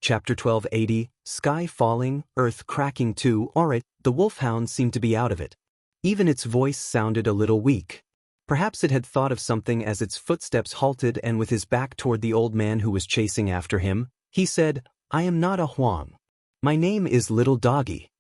Chapter 1280, Sky falling, earth cracking too. Alright, the wolfhound seemed to be out of it. Even its voice sounded a little weak. Perhaps it had thought of something as its footsteps halted, and with his back toward the old man who was chasing after him, he said, "I am not a Huang. My name is Little Doggy."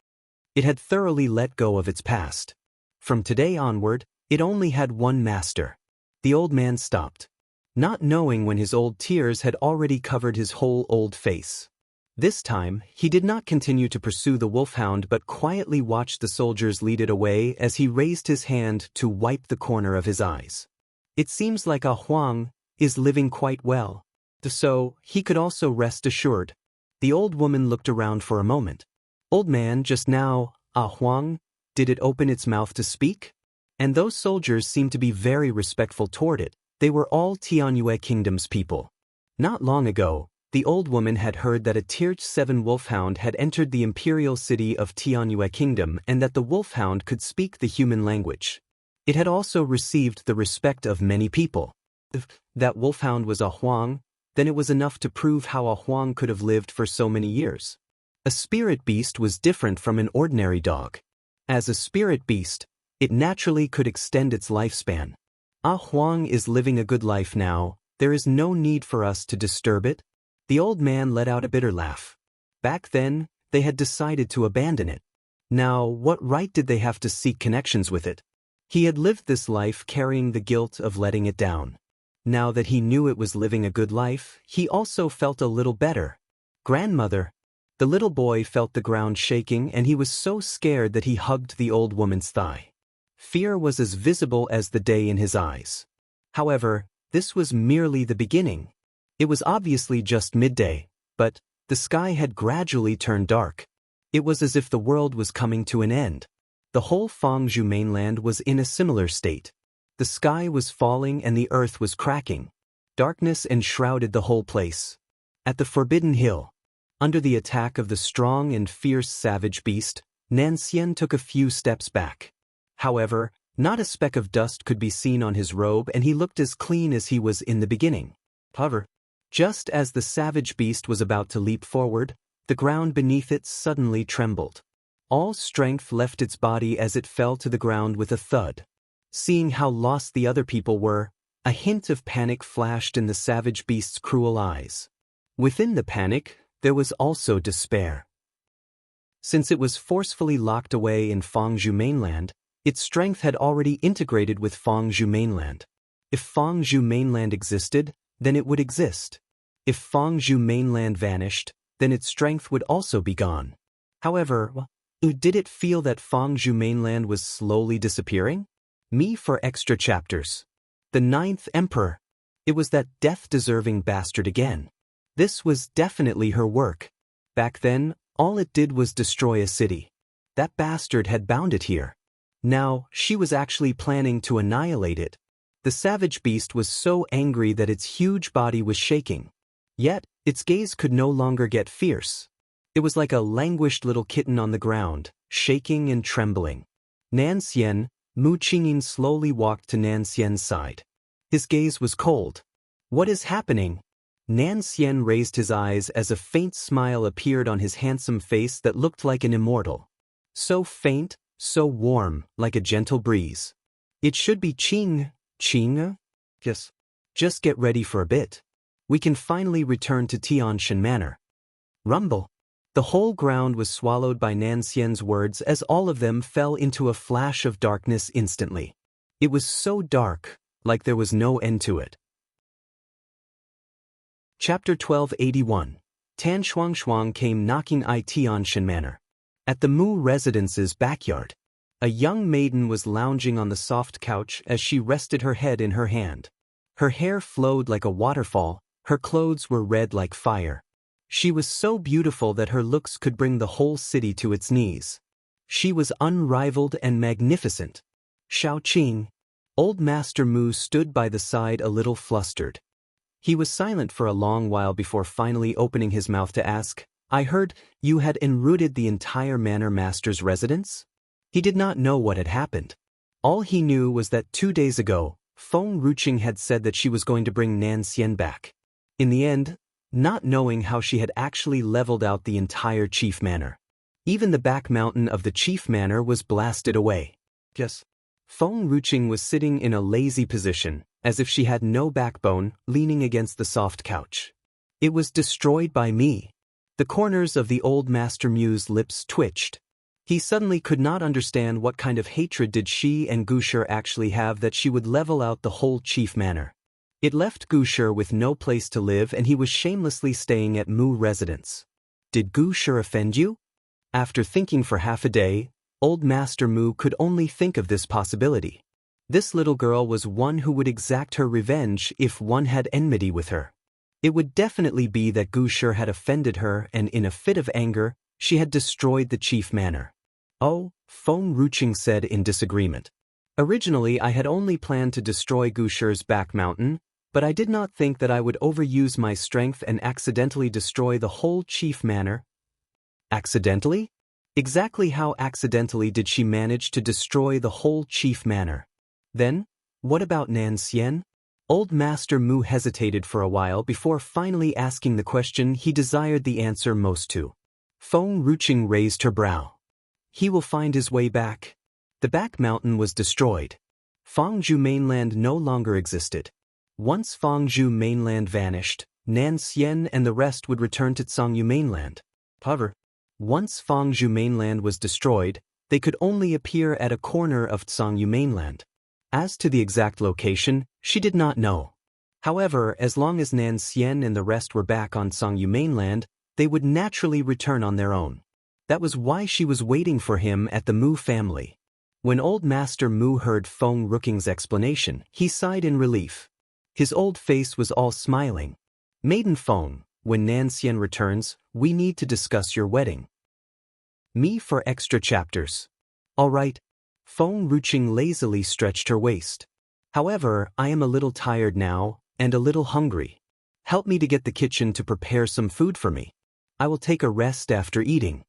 It had thoroughly let go of its past. From today onward, it only had one master. The old man stopped, not knowing when his old tears had already covered his whole old face. This time, he did not continue to pursue the wolfhound but quietly watched the soldiers lead it away as he raised his hand to wipe the corner of his eyes. It seems like a Huang is living quite well. So, he could also rest assured. The old woman looked around for a moment. Old man, just now, a Huang, did it open its mouth to speak? And those soldiers seemed to be very respectful toward it. They were all Tianyue Kingdom's people. Not long ago, the old woman had heard that a Tier 7 wolfhound had entered the imperial city of Tianyue Kingdom and that the wolfhound could speak the human language. It had also received the respect of many people. If that wolfhound was a Huang, then it was enough to prove how a Huang could have lived for so many years. A spirit beast was different from an ordinary dog. As a spirit beast, it naturally could extend its lifespan. Ah Huang is living a good life now. There is no need for us to disturb it. The old man let out a bitter laugh. Back then, they had decided to abandon it. Now, what right did they have to seek connections with it? He had lived this life carrying the guilt of letting it down. Now that he knew it was living a good life, he also felt a little better. Grandmother. The little boy felt the ground shaking and he was so scared that he hugged the old woman's thigh. Fear was as visible as the day in his eyes. However, this was merely the beginning. It was obviously just midday, but the sky had gradually turned dark. It was as if the world was coming to an end. The whole Fangzhou mainland was in a similar state. The sky was falling and the earth was cracking. Darkness enshrouded the whole place. At the Forbidden Hill, under the attack of the strong and fierce savage beast, Nanxian took a few steps back. However, not a speck of dust could be seen on his robe and he looked as clean as he was in the beginning. However, just as the savage beast was about to leap forward, the ground beneath it suddenly trembled. All strength left its body as it fell to the ground with a thud. Seeing how lost the other people were, a hint of panic flashed in the savage beast's cruel eyes. Within the panic, there was also despair. Since it was forcefully locked away in Fangzhou mainland, its strength had already integrated with Fangzhou mainland. If Fangzhou mainland existed, then it would exist. If Fangzhou mainland vanished, then its strength would also be gone. However, did it feel that Fangzhou mainland was slowly disappearing? Me for extra chapters. The 9th Emperor. It was that death-deserving bastard again. This was definitely her work. Back then, all it did was destroy a city. That bastard had bound it here. Now, she was actually planning to annihilate it. The savage beast was so angry that its huge body was shaking. Yet, its gaze could no longer get fierce. It was like a languished little kitten on the ground, shaking and trembling. Nanxian, Mu Qingyin slowly walked to Nanxian's side. His gaze was cold. What is happening? Nanxian raised his eyes as a faint smile appeared on his handsome face that looked like an immortal. So faint, so warm, like a gentle breeze. It should be Qing. Yes. Just get ready for a bit. We can finally return to Tianshan Manor. Rumble. The whole ground was swallowed by Nanxian's words as all of them fell into a flash of darkness instantly. It was so dark, like there was no end to it. Chapter 1281. Tan Shuangshuang came knocking at Tianshan Manor. At the Mu residence's backyard, a young maiden was lounging on the soft couch as she rested her head in her hand. Her hair flowed like a waterfall, her clothes were red like fire. She was so beautiful that her looks could bring the whole city to its knees. She was unrivaled and magnificent. Shaoqing. Old Master Mu stood by the side a little flustered. He was silent for a long while before finally opening his mouth to ask, "I heard you had enrooted the entire manor master's residence?" He did not know what had happened. All he knew was that 2 days ago, Feng Ruqing had said that she was going to bring Nanxian back. In the end, not knowing how she had actually leveled out the entire chief manor. Even the back mountain of the chief manor was blasted away. Yes. Feng Ruching was sitting in a lazy position, as if she had no backbone, leaning against the soft couch. It was destroyed by me. The corners of the old Master Mu's lips twitched. He suddenly could not understand what kind of hatred did she and Gusher actually have that she would level out the whole chief manor. It left Gusher with no place to live and he was shamelessly staying at Mu residence. Did Gusher offend you? After thinking for half a day, old Master Mu could only think of this possibility. This little girl was one who would exact her revenge if one had enmity with her. It would definitely be that Gusher had offended her and in a fit of anger, she had destroyed the chief manor. Oh, Feng Ruching said in disagreement. Originally I had only planned to destroy Gusher's back mountain, but I did not think that I would overuse my strength and accidentally destroy the whole chief manor. Accidentally? Exactly how accidentally did she manage to destroy the whole chief manor? Then, what about Nan Xian? Old Master Mu hesitated for a while before finally asking the question he desired the answer most to. Feng Ruching raised her brow. He will find his way back. The back mountain was destroyed. Fangzhou mainland no longer existed. Once Fangzhou mainland vanished, Nan Xian and the rest would return to Cangyu mainland. However, once Fangzhou mainland was destroyed, they could only appear at a corner of Cangyu mainland. As to the exact location, she did not know. However, as long as Nan Xian and the rest were back on Cangyu mainland, they would naturally return on their own. That was why she was waiting for him at the Mu family. When old Master Mu heard Feng Ruching's explanation, he sighed in relief. His old face was all smiling. Maiden Feng, when Nan Xian returns, we need to discuss your wedding. Me for extra chapters. All right. Feng Ruching lazily stretched her waist. However, I am a little tired now, and a little hungry. Help me to get the kitchen to prepare some food for me. I will take a rest after eating.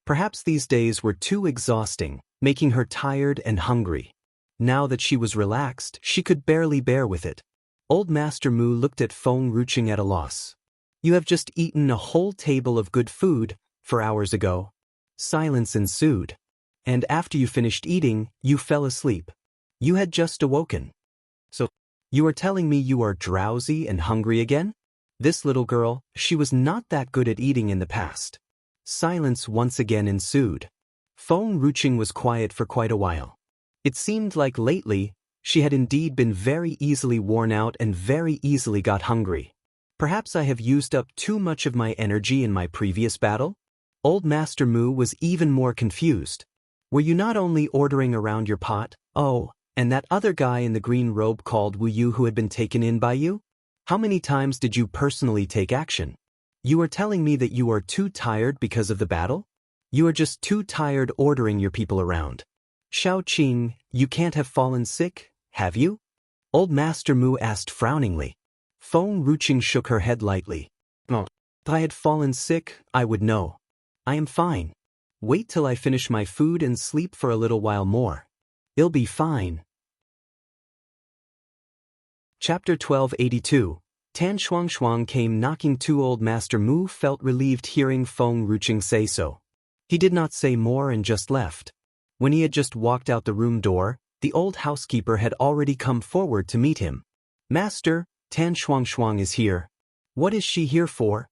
Perhaps these days were too exhausting, making her tired and hungry. Now that she was relaxed, she could barely bear with it. Old Master Mu looked at Feng Ruching at a loss. You have just eaten a whole table of good food 4 hours ago. Silence ensued. And after you finished eating, you fell asleep. You had just awoken. So, you are telling me you are drowsy and hungry again? This little girl, she was not that good at eating in the past. Silence once again ensued. Feng Ruching was quiet for quite a while. It seemed like lately, she had indeed been very easily worn out and very easily got hungry. Perhaps I have used up too much of my energy in my previous battle? Old Master Mu was even more confused. Were you not only ordering around your pot? Oh, and that other guy in the green robe called Wu Yu who had been taken in by you? How many times did you personally take action? You are telling me that you are too tired because of the battle? You are just too tired ordering your people around. Xiao Qing, you can't have fallen sick, have you? Old Master Mu asked frowningly. Feng Ruching shook her head lightly. Oh, if I had fallen sick, I would know. I am fine. Wait till I finish my food and sleep for a little while more. I'll be fine. Chapter 1282. Tan Shuangshuang came knocking to. Old Master Mu felt relieved hearing Feng Ruching say so. He did not say more and just left. When he had just walked out the room door, the old housekeeper had already come forward to meet him. Master, Tan Shuangshuang is here. What is she here for?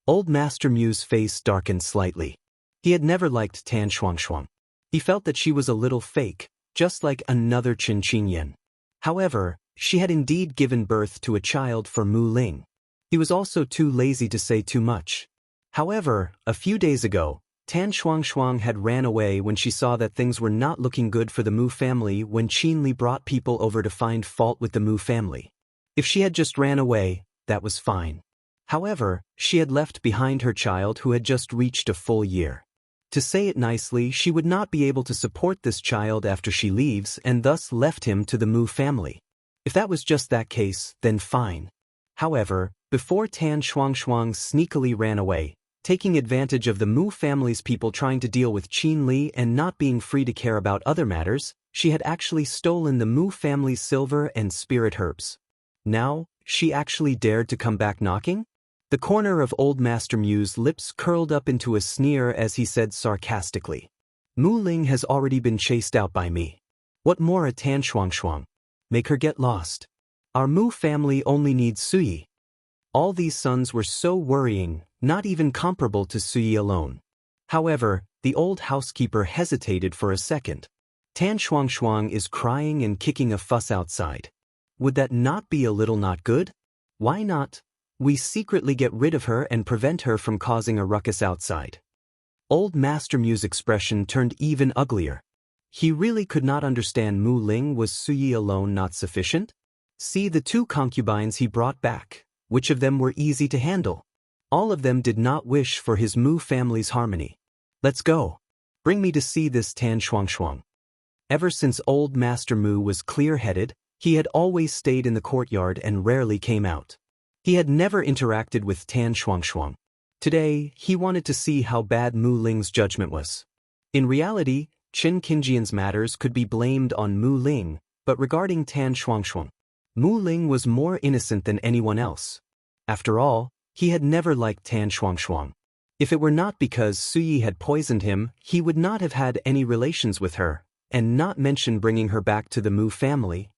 Old Master Mu's face darkened slightly. He had never liked Tan Shuangshuang. He felt that she was a little fake, just like another Qin Qingyan. However, she had indeed given birth to a child for Mu Ling. He was also too lazy to say too much. However, a few days ago, Tan Shuangshuang had ran away when she saw that things were not looking good for the Mu family when Qin Li brought people over to find fault with the Mu family. If she had just ran away, that was fine. However, she had left behind her child who had just reached a full year. To say it nicely, she would not be able to support this child after she leaves and thus left him to the Mu family. If that was just that case, then fine. However, before Tan Shuangshuang sneakily ran away, taking advantage of the Mu family's people trying to deal with Qin Li and not being free to care about other matters, she had actually stolen the Mu family's silver and spirit herbs. Now, she actually dared to come back knocking? The corner of old Master Mu's lips curled up into a sneer as he said sarcastically, Mu Ling has already been chased out by me. What more a Tan Shuang? Make her get lost. Our Mu family only needs Suyi. All these sons were so worrying, not even comparable to Suyi alone. However, the old housekeeper hesitated for a second. Tan Shuang is crying and kicking a fuss outside. Would that not be a little not good? Why not? We secretly get rid of her and prevent her from causing a ruckus outside. Old Master Mu's expression turned even uglier. He really could not understand Mu Ling. Was Suyi alone not sufficient? See the 2 concubines he brought back. Which of them were easy to handle? All of them did not wish for his Mu family's harmony. Let's go. Bring me to see this Tan Shuang. Ever since old Master Mu was clear-headed, he had always stayed in the courtyard and rarely came out. He had never interacted with Tan Shuang. Today, he wanted to see how bad Mu Ling's judgment was. In reality, Qin Qinjian's matters could be blamed on Mu Ling, but regarding Tan Shuang, Mu Ling was more innocent than anyone else. After all, he had never liked Tan Shuang. If it were not because Suyi had poisoned him, he would not have had any relations with her, and not mention bringing her back to the Mu family.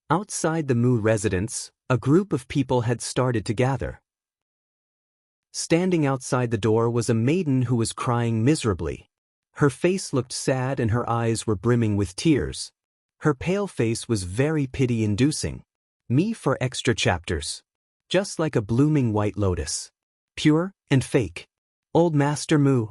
Outside the Mu residence, a group of people had started to gather. Standing outside the door was a maiden who was crying miserably. Her face looked sad and her eyes were brimming with tears. Her pale face was very pity-inducing. Me for extra chapters. Just like a blooming white lotus. Pure and fake. Old Master Mu.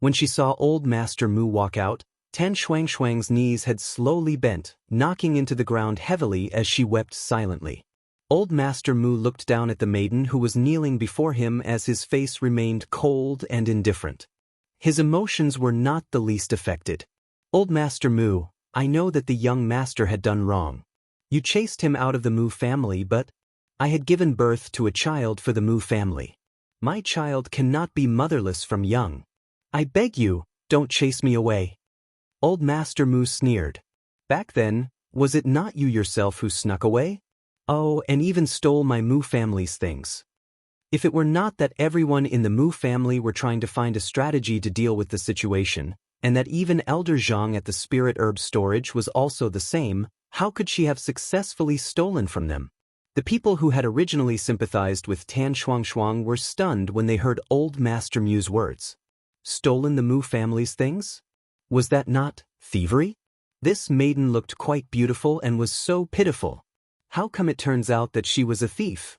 When she saw old Master Mu walk out, Tan Shuang's knees had slowly bent, knocking into the ground heavily as she wept silently. Old Master Mu looked down at the maiden who was kneeling before him as his face remained cold and indifferent. His emotions were not the least affected. Old Master Mu, I know that the young master had done wrong. You chased him out of the Mu family, but I had given birth to a child for the Mu family. My child cannot be motherless from young. I beg you, don't chase me away. Old Master Mu sneered. Back then, was it not you yourself who snuck away? Oh, and even stole my Mu family's things. If it were not that everyone in the Mu family were trying to find a strategy to deal with the situation, and that even Elder Zhang at the spirit herb storage was also the same, how could she have successfully stolen from them? The people who had originally sympathized with Tan Shuang were stunned when they heard old Master Mu's words. Stolen the Mu family's things? Was that not thievery? This maiden looked quite beautiful and was so pitiful. How come it turns out that she was a thief?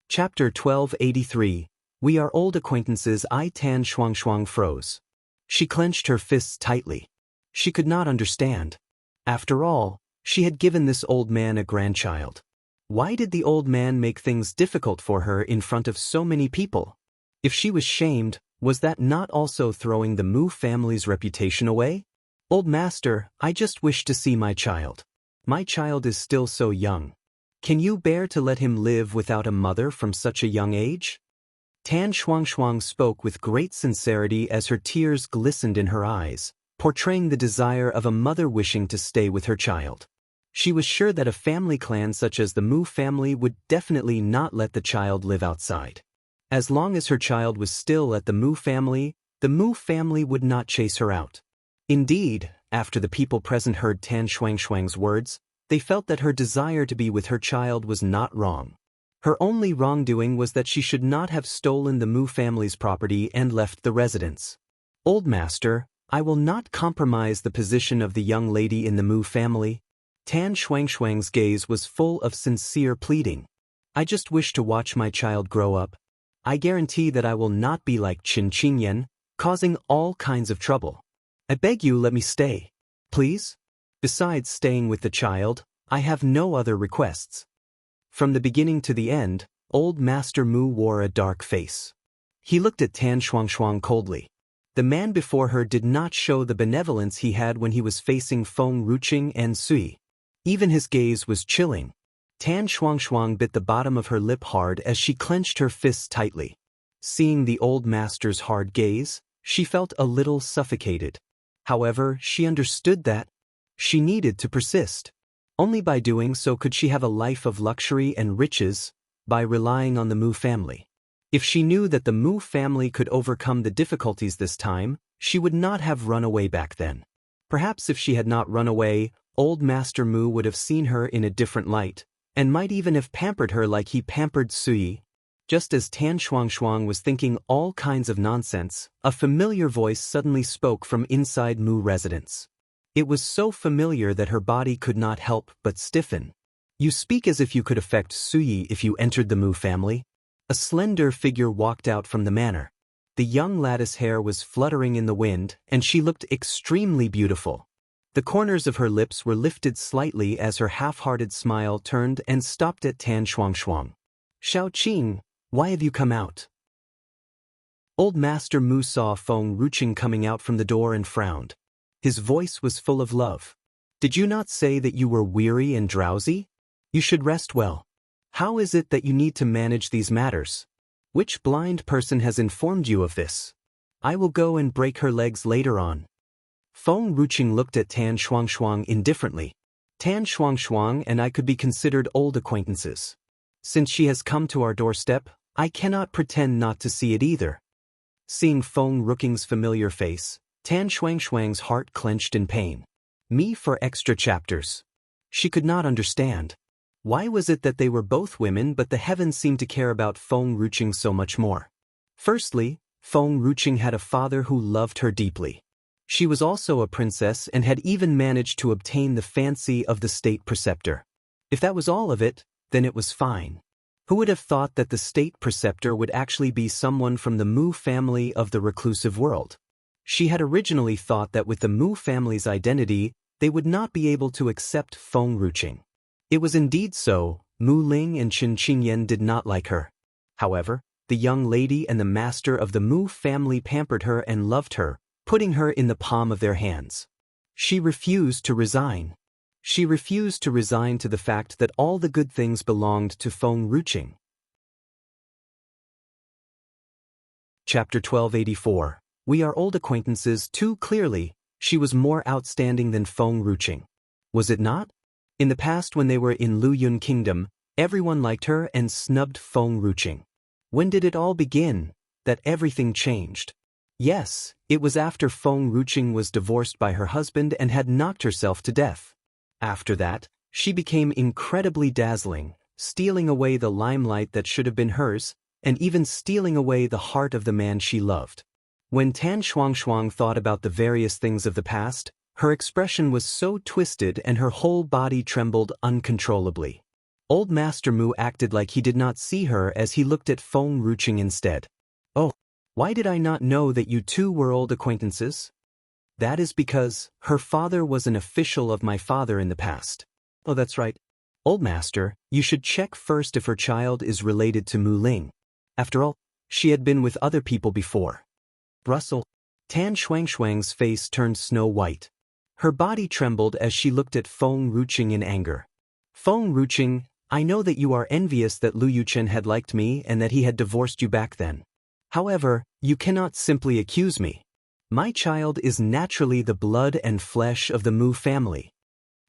Chapter 1283. We are old acquaintances. Tan Shuang froze. She clenched her fists tightly. She could not understand. After all, she had given this old man a grandchild. Why did the old man make things difficult for her in front of so many people? If she was shamed, was that not also throwing the Mu family's reputation away? Old master, I just wish to see my child. My child is still so young. Can you bear to let him live without a mother from such a young age? Tan Shuang spoke with great sincerity as her tears glistened in her eyes, portraying the desire of a mother wishing to stay with her child. She was sure that a family clan such as the Mu family would definitely not let the child live outside. As long as her child was still at the Mu family would not chase her out. Indeed, after the people present heard Tan Shuang's words, they felt that her desire to be with her child was not wrong. Her only wrongdoing was that she should not have stolen the Mu family's property and left the residence. Old master, I will not compromise the position of the young lady in the Mu family. Tan Shuang's gaze was full of sincere pleading. I just wish to watch my child grow up. I guarantee that I will not be like Qin Qinyan, causing all kinds of trouble. I beg you, let me stay. Please? Besides staying with the child, I have no other requests. From the beginning to the end, old Master Mu wore a dark face. He looked at Tan Shuang coldly. The man before her did not show the benevolence he had when he was facing Feng Ruqing and Sui. Even his gaze was chilling. Tan Shuang bit the bottom of her lip hard as she clenched her fists tightly. Seeing the old master's hard gaze, she felt a little suffocated. However, she understood that she needed to persist. Only by doing so could she have a life of luxury and riches. by relying on the Mu family. If she knew that the Mu family could overcome the difficulties this time, she would not have run away back then. Perhaps if she had not run away, old Master Mu would have seen her in a different light, and might even have pampered her like he pampered Sui. Just as Tan Shuangshuang was thinking all kinds of nonsense, a familiar voice suddenly spoke from inside Mu residence. It was so familiar that her body could not help but stiffen. You speak as if you could affect Sui if you entered the Mu family. A slender figure walked out from the manor. The young lattice hair was fluttering in the wind, and she looked extremely beautiful. The corners of her lips were lifted slightly as her half-hearted smile turned and stopped at Tan Shuangshuang. "Shao Qing, why have you come out?" Old Master Mu saw Feng Ruqing coming out from the door and frowned. His voice was full of love. "Did you not say that you were weary and drowsy? You should rest well. How is it that you need to manage these matters? Which blind person has informed you of this? I will go and break her legs later on." Feng Ruqing looked at Tan Shuangshuang indifferently. Tan Shuangshuang and I could be considered old acquaintances. Since she has come to our doorstep, I cannot pretend not to see it either. Seeing Feng Ruqing's familiar face, Tan Shuangshuang's heart clenched in pain. Me for extra chapters. She could not understand. Why was it that they were both women but the heavens seemed to care about Feng Ruqing so much more? Firstly, Feng Ruqing had a father who loved her deeply. She was also a princess and had even managed to obtain the fancy of the state preceptor. If that was all of it, then it was fine. Who would have thought that the state preceptor would actually be someone from the Mu family of the reclusive world? She had originally thought that with the Mu family's identity, they would not be able to accept Feng Ruqing. It was indeed so. Mu Ling and Qin Qingyan did not like her. However, the young lady and the master of the Mu family pampered her and loved her, putting her in the palm of their hands. She refused to resign. She refused to resign to the fact that all the good things belonged to Feng Ruqing. Chapter 1284. We are old acquaintances too clearly. She was more outstanding than Feng Ruqing. Was it not? In the past when they were in Luyun Kingdom, everyone liked her and snubbed Feng Ruqing. When did it all begin, that everything changed? Yes, it was after Feng Ruqing was divorced by her husband and had knocked herself to death. After that, she became incredibly dazzling, stealing away the limelight that should have been hers, and even stealing away the heart of the man she loved. When Tan Shuangshuang thought about the various things of the past, her expression was so twisted and her whole body trembled uncontrollably. Old Master Mu acted like he did not see her as he looked at Feng Ruqing instead. "Oh, why did I not know that you two were old acquaintances?" "That is because her father was an official of my father in the past." "Oh, that's right. Old Master, you should check first if her child is related to Mu Ling. After all, she had been with other people before." Russell. Tan Shuangshuang's face turned snow white. Her body trembled as she looked at Feng Ruqing in anger. "Feng Ruqing, I know that you are envious that Lu Yuchen had liked me and that he had divorced you back then. However, you cannot simply accuse me. My child is naturally the blood and flesh of the Mu family."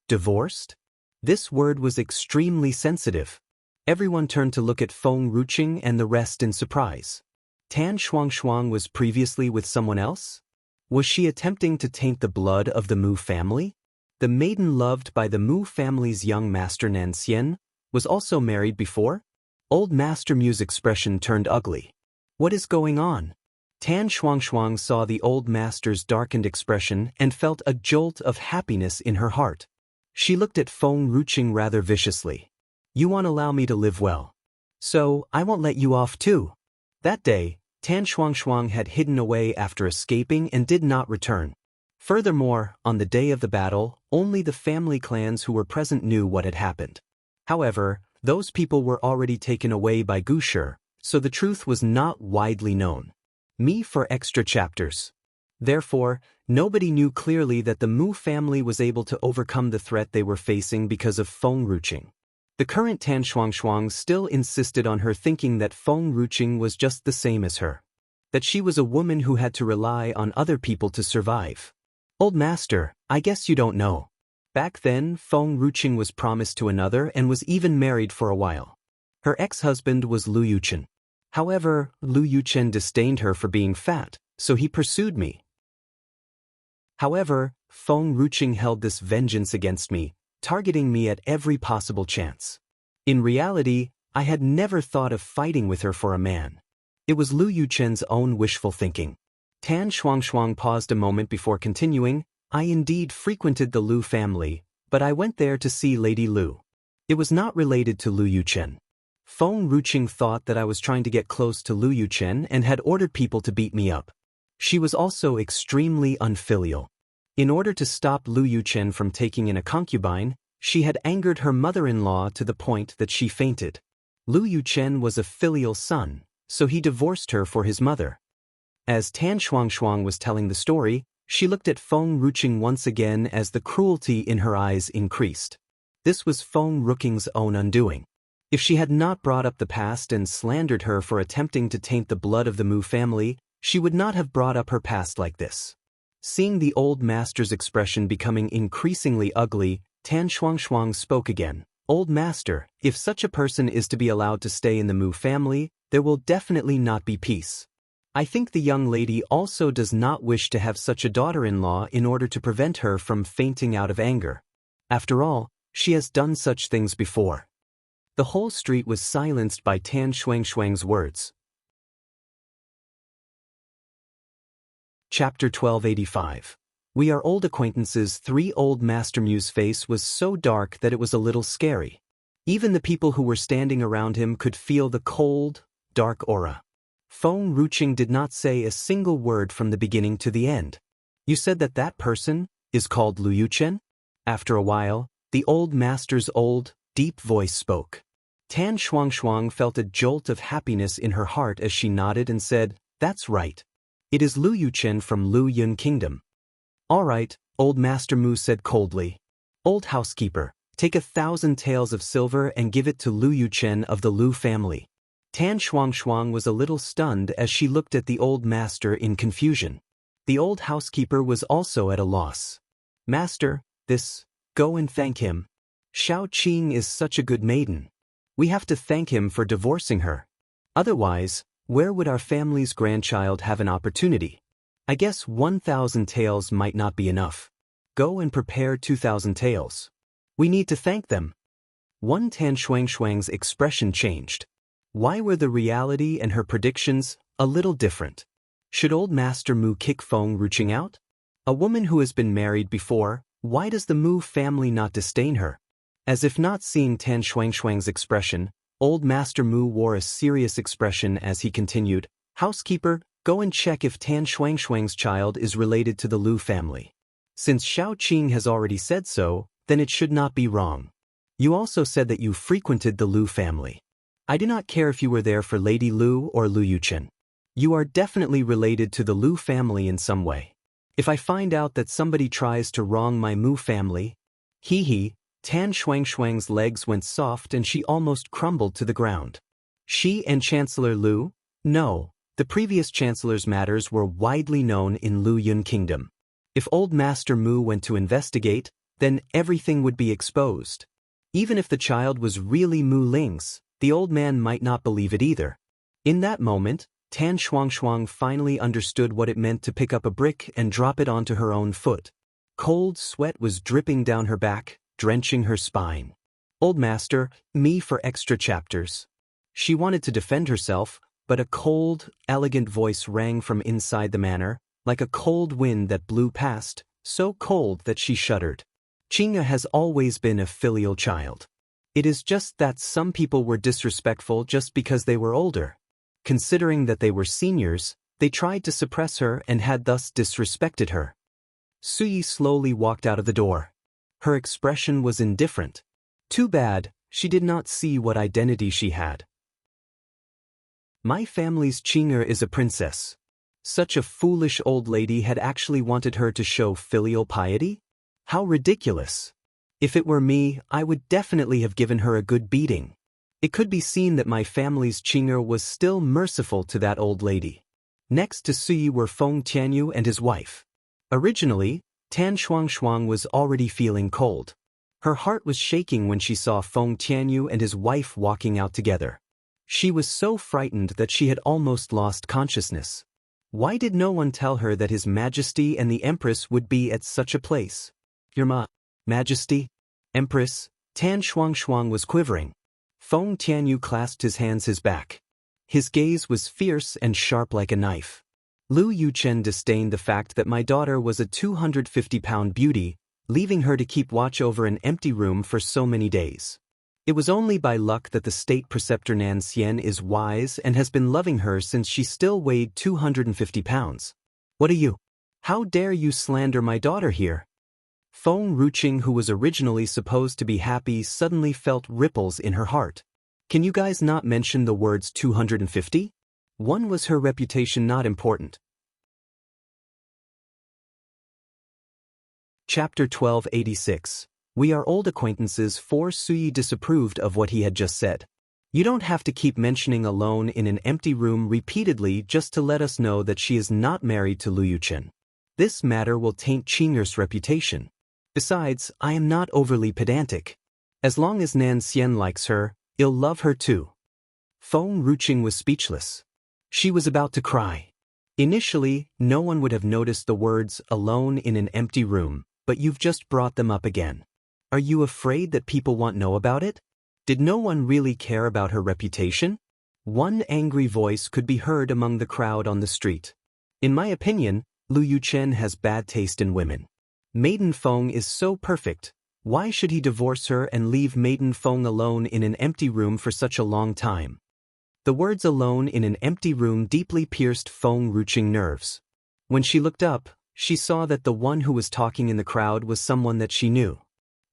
Divorced? This word was extremely sensitive. Everyone turned to look at Feng Ruqing and the rest in surprise. Tan Shuangshuang was previously with someone else? Was she attempting to taint the blood of the Mu family? The maiden loved by the Mu family's young master Nanxian was also married before? Old Master Mu's expression turned ugly. What is going on? Tan Shuangshuang saw the old master's darkened expression and felt a jolt of happiness in her heart. She looked at Feng Ruqing rather viciously. "You won't allow me to live well. So, I won't let you off too." That day, Tan Shuangshuang had hidden away after escaping and did not return. Furthermore, on the day of the battle, only the family clans who were present knew what had happened. However, those people were already taken away by Gushi, so the truth was not widely known. Me for extra chapters. Therefore, nobody knew clearly that the Mu family was able to overcome the threat they were facing because of Feng Ruqing. The current Tan Shuangshuang still insisted on her thinking that Feng Ruqing was just the same as her. That she was a woman who had to rely on other people to survive. "Old Master, I guess you don't know. Back then, Feng Ruqing was promised to another and was even married for a while. Her ex-husband was Lu Yuchen. However, Lu Yuchen disdained her for being fat, so he pursued me. However, Feng Ruqing held this vengeance against me, targeting me at every possible chance. In reality, I had never thought of fighting with her for a man. It was Lu Yuchen's own wishful thinking. Tan Shuangshuang paused a moment before continuing. I indeed frequented the Lu family, but I went there to see Lady Lu. It was not related to Lu Yuchen. Feng Ruqing thought that I was trying to get close to Lu Yuchen and had ordered people to beat me up. She was also extremely unfilial. In order to stop Lu Yuchen from taking in a concubine, she had angered her mother-in-law to the point that she fainted. Lu Yuchen was a filial son, so he divorced her for his mother. As Tan Shuangshuang was telling the story, she looked at Feng Ruqing once again as the cruelty in her eyes increased. This was Feng Ruqing's own undoing. If she had not brought up the past and slandered her for attempting to taint the blood of the Mu family, she would not have brought up her past like this. Seeing the old master's expression becoming increasingly ugly, Tan Shuangshuang spoke again. Old master, if such a person is to be allowed to stay in the Mu family, there will definitely not be peace. I think the young lady also does not wish to have such a daughter-in-law in order to prevent her from fainting out of anger. After all, she has done such things before. The whole street was silenced by Tan Shuangshuang's words. Chapter 1285. We are old acquaintances. 3 Old Master Mu's face was so dark that it was a little scary. Even the people who were standing around him could feel the cold, dark aura. Feng Ruqing did not say a single word from the beginning to the end. You said that that person is called Lu Yuchen? After a while, the old master's old, deep voice spoke. Tan Shuangshuang felt a jolt of happiness in her heart as she nodded and said, "That's right. It is Lu Yuchen from Lu Yun Kingdom." "All right," Old Master Mu said coldly. "Old housekeeper, take 1,000 taels of silver and give it to Lu Yuchen of the Lu family." Tan Shuangshuang was a little stunned as she looked at the old master in confusion. The old housekeeper was also at a loss. "Master, go and thank him. Xiao Qing is such a good maiden. We have to thank him for divorcing her. Otherwise, where would our family's grandchild have an opportunity? I guess 1,000 taels might not be enough. Go and prepare 2,000 taels. We need to thank them." Tan Shuangshuang's expression changed. Why were the reality and her predictions a little different? Should Old Master Mu kick Feng Ruqing out? A woman who has been married before, why does the Mu family not disdain her? As if not seeing Tan Shuangshuang's expression, Old Master Mu wore a serious expression as he continued, "Housekeeper, go and check if Tan Shuangshuang's child is related to the Lu family. Since Xiao Qing has already said so, then it should not be wrong. You also said that you frequented the Lu family. I do not care if you were there for Lady Lu or Lu Yuchen. You are definitely related to the Lu family in some way. If I find out that somebody tries to wrong my Mu family..." Tan Shuangshuang's legs went soft and she almost crumbled to the ground. She and Chancellor Lu? No, the previous Chancellor's matters were widely known in Lu Yun Kingdom. If Old Master Mu went to investigate, then everything would be exposed. Even if the child was really Mu Ling's, the old man might not believe it either. In that moment, Tan Shuangshuang finally understood what it meant to pick up a brick and drop it onto her own foot. Cold sweat was dripping down her back, drenching her spine. "Old Master, me for extra chapters." She wanted to defend herself, but a cold, elegant voice rang from inside the manor, like a cold wind that blew past, so cold that she shuddered. Qingya has always been a filial child. It is just that some people were disrespectful just because they were older. Considering that they were seniors, they tried to suppress her and had thus disrespected her. Suyi slowly walked out of the door. Her expression was indifferent. Too bad, she did not see what identity she had. My family's Qingya is a princess. Such a foolish old lady had actually wanted her to show filial piety? How ridiculous! If it were me, I would definitely have given her a good beating. It could be seen that my family's Qingya was still merciful to that old lady. Next to Suyi were Feng Tianyu and his wife. Originally, Tan Shuangshuang was already feeling cold. Her heart was shaking when she saw Feng Tianyu and his wife walking out together. She was so frightened that she had almost lost consciousness. Why did no one tell her that His Majesty and the Empress would be at such a place? Your Majesty? Empress? Tan Shuang was quivering. Feng Tianyu clasped his hands his back. His gaze was fierce and sharp like a knife. Lu Yuchen disdained the fact that my daughter was a 250-pound beauty, leaving her to keep watch over an empty room for so many days. It was only by luck that the state preceptor Nan Xian is wise and has been loving her since she still weighed 250 pounds. What are you? How dare you slander my daughter here? Feng Ruqing, who was originally supposed to be happy, suddenly felt ripples in her heart. Can you guys not mention the words 250? One was her reputation not important. Chapter 1286. We are old acquaintances. 4 Suyi disapproved of what he had just said. You don't have to keep mentioning alone in an empty room repeatedly just to let us know that she is not married to Lu Yuchen. This matter will taint Qing'er's reputation. Besides, I am not overly pedantic. As long as Nan Xian likes her, I'll love her too. Feng Ruqing was speechless. She was about to cry. Initially, no one would have noticed the words alone in an empty room, but you've just brought them up again. Are you afraid that people won't know about it? Did no one really care about her reputation? One angry voice could be heard among the crowd on the street. In my opinion, Lu Yuchen has bad taste in women. Maiden Feng is so perfect. Why should he divorce her and leave Maiden Feng alone in an empty room for such a long time? The words alone in an empty room deeply pierced Feng Ruqing's nerves. When she looked up, she saw that the one who was talking in the crowd was someone that she knew.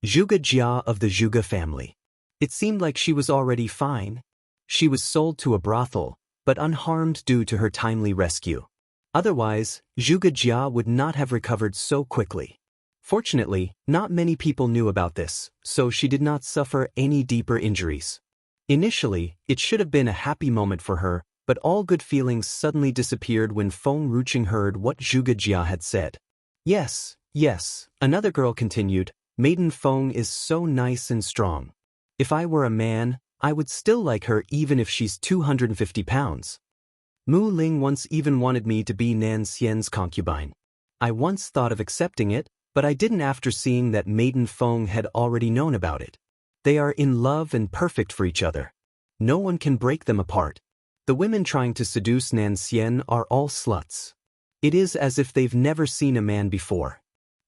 Zhuge Jia of the Zhuge family. It seemed like she was already fine. She was sold to a brothel, but unharmed due to her timely rescue. Otherwise, Zhuge Jia would not have recovered so quickly. Fortunately, not many people knew about this, so she did not suffer any deeper injuries. Initially, it should have been a happy moment for her, but all good feelings suddenly disappeared when Feng Ruqing heard what Zhuge Jia had said. Yes, another girl continued, Maiden Feng is so nice and strong. If I were a man, I would still like her even if she's 250 pounds. Mu Ling once even wanted me to be Nan Xian's concubine. I once thought of accepting it, but I didn't after seeing that Maiden Feng had already known about it. They are in love and perfect for each other. No one can break them apart. The women trying to seduce Nan Xian are all sluts. It is as if they've never seen a man before.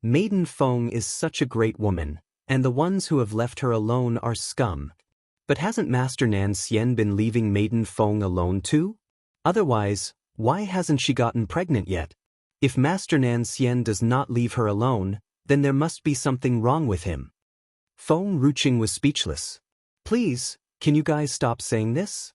Maiden Feng is such a great woman, and the ones who have left her alone are scum. But hasn't Master Nan Xian been leaving Maiden Feng alone too? Otherwise, why hasn't she gotten pregnant yet? If Master Nan Xian does not leave her alone, then there must be something wrong with him. Feng Ruqing was speechless. Please, can you guys stop saying this?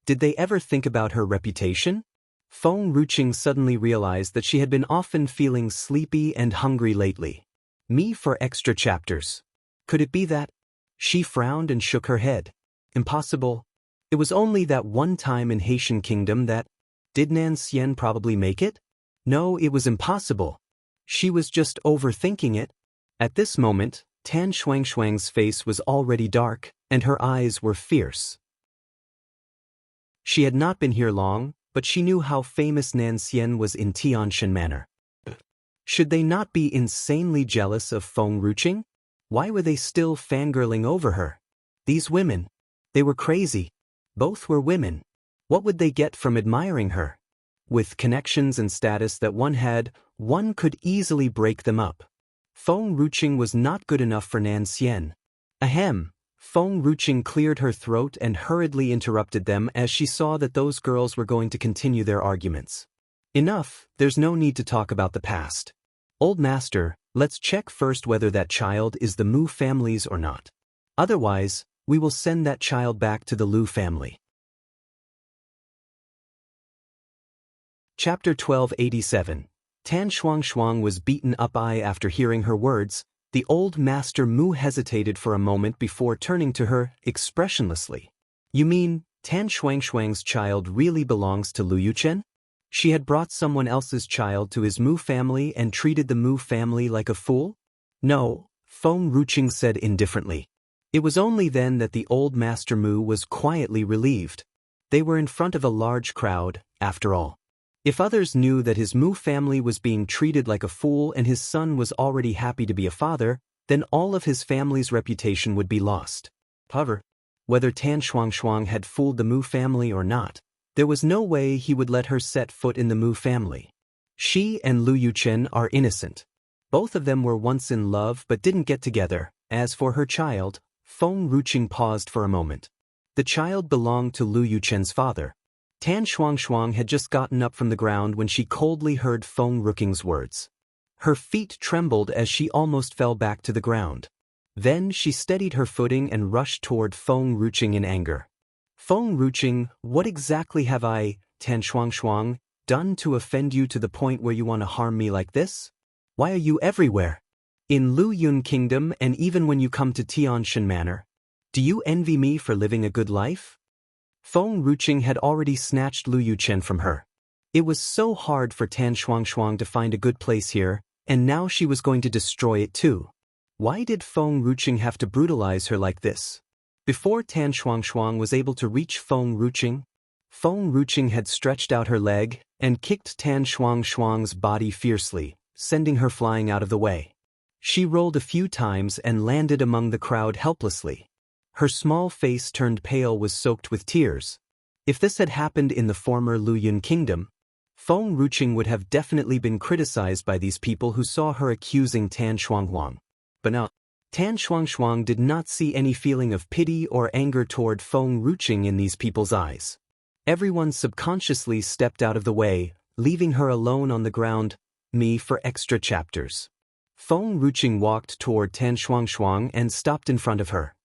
Did they ever think about her reputation? Feng Ruqing suddenly realized that she had been often feeling sleepy and hungry lately. Me for extra chapters. Could it be that? She frowned and shook her head. Impossible. It was only that one time in Haitian Kingdom that... Did Nan Xian probably make it? No, it was impossible. She was just overthinking it. At this moment, Tan Shuang's face was already dark, and her eyes were fierce. She had not been here long, but she knew how famous Nan Xian was in Tianshan Manor. Should they not be insanely jealous of Feng Ruqing? Why were they still fangirling over her? These women. They were crazy. Both were women. What would they get from admiring her? With connections and status that one had, one could easily break them up. Feng Ruqing was not good enough for Nan Xian. Ahem. Feng Ruqing cleared her throat and hurriedly interrupted them as she saw that those girls were going to continue their arguments. Enough, there's no need to talk about the past. Old master, let's check first whether that child is the Mu family's or not. Otherwise, we will send that child back to the Lu family. Chapter 1287. Tan Shuang was beaten up. After hearing her words, the old master Mu hesitated for a moment before turning to her, expressionlessly. You mean, Tan Shuang's child really belongs to Lu Yuchen? She had brought someone else's child to his Mu family and treated the Mu family like a fool? No, Feng Ruqing said indifferently. It was only then that the old Master Mu was quietly relieved. They were in front of a large crowd, after all. If others knew that his Mu family was being treated like a fool and his son was already happy to be a father, then all of his family's reputation would be lost. However, whether Tan Shuangshuang had fooled the Mu family or not, there was no way he would let her set foot in the Mu family. She and Lu Yuchen are innocent. Both of them were once in love but didn't get together. As for her child, Feng Ruqing paused for a moment. The child belonged to Lu Yuchen's father. Tan Shuangshuang had just gotten up from the ground when she coldly heard Feng Ruqing's words. Her feet trembled as she almost fell back to the ground. Then she steadied her footing and rushed toward Feng Ruqing in anger. Feng Ruqing, what exactly have I, Tan Shuangshuang, done to offend you to the point where you want to harm me like this? Why are you everywhere? In Lu Yun Kingdom and even when you come to Tianshan Manor? Do you envy me for living a good life? Feng Ruqing had already snatched Lu Yuchen from her. It was so hard for Tan Shuangshuang to find a good place here, and now she was going to destroy it too. Why did Feng Ruqing have to brutalize her like this? Before Tan Shuangshuang was able to reach Feng Ruqing had stretched out her leg and kicked Tan Shuangshuang's body fiercely, sending her flying out of the way. She rolled a few times and landed among the crowd helplessly. Her small face turned pale, was soaked with tears. If this had happened in the former Lu Yun Kingdom, Feng Ruqing would have definitely been criticized by these people who saw her accusing Tan Shuangshuang. But now, Tan Shuangshuang did not see any feeling of pity or anger toward Feng Ruqing in these people's eyes. Everyone subconsciously stepped out of the way, leaving her alone on the ground. Me for extra chapters. Feng Ruqing walked toward Tan Shuangshuang and stopped in front of her.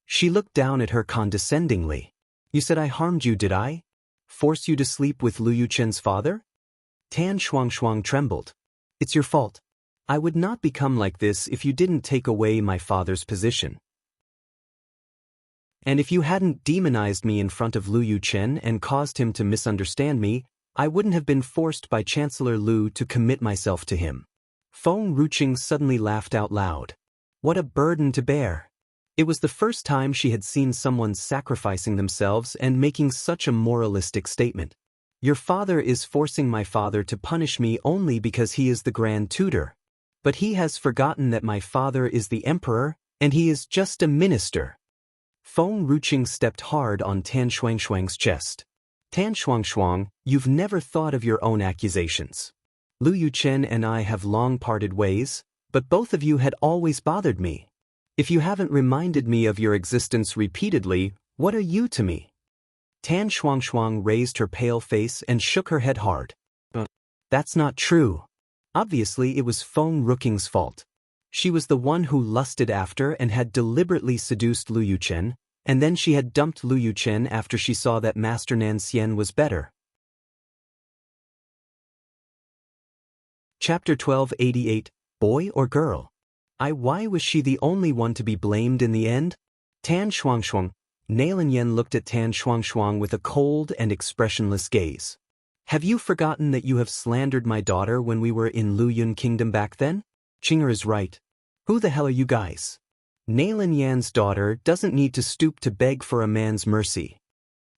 She looked down at her condescendingly. You said I harmed you, did I? Force you to sleep with Lu Yuchen's father? Tan Shuangshuang trembled. It's your fault. I would not become like this if you didn't take away my father's position. And if you hadn't demonized me in front of Lu Yuchen and caused him to misunderstand me, I wouldn't have been forced by Chancellor Lu to commit myself to him. Feng Ruqing suddenly laughed out loud. What a burden to bear. It was the first time she had seen someone sacrificing themselves and making such a moralistic statement. Your father is forcing my father to punish me only because he is the Grand Tutor. But he has forgotten that my father is the Emperor, and he is just a minister. Feng Ruqing stepped hard on Tan Shuangshuang's chest. Tan Shuangshuang, you've never thought of your own accusations. Lu Yuchen and I have long parted ways, but both of you had always bothered me. If you haven't reminded me of your existence repeatedly, what are you to me? Tan Shuangshuang raised her pale face and shook her head hard. That's not true. Obviously it was Feng Ruqing's fault. She was the one who lusted after and had deliberately seduced Lu Yuchen, and then she had dumped Lu Yuchen after she saw that Master Nan Xian was better. Chapter 1288, Boy or Girl? Why was she the only one to be blamed in the end? Tan Shuangshuang. Nailan Yen looked at Tan Shuangshuang with a cold and expressionless gaze. Have you forgotten that you have slandered my daughter when we were in Lu Yun Kingdom back then? Chinger is right. Who the hell are you guys? Nailan Yan's daughter doesn't need to stoop to beg for a man's mercy.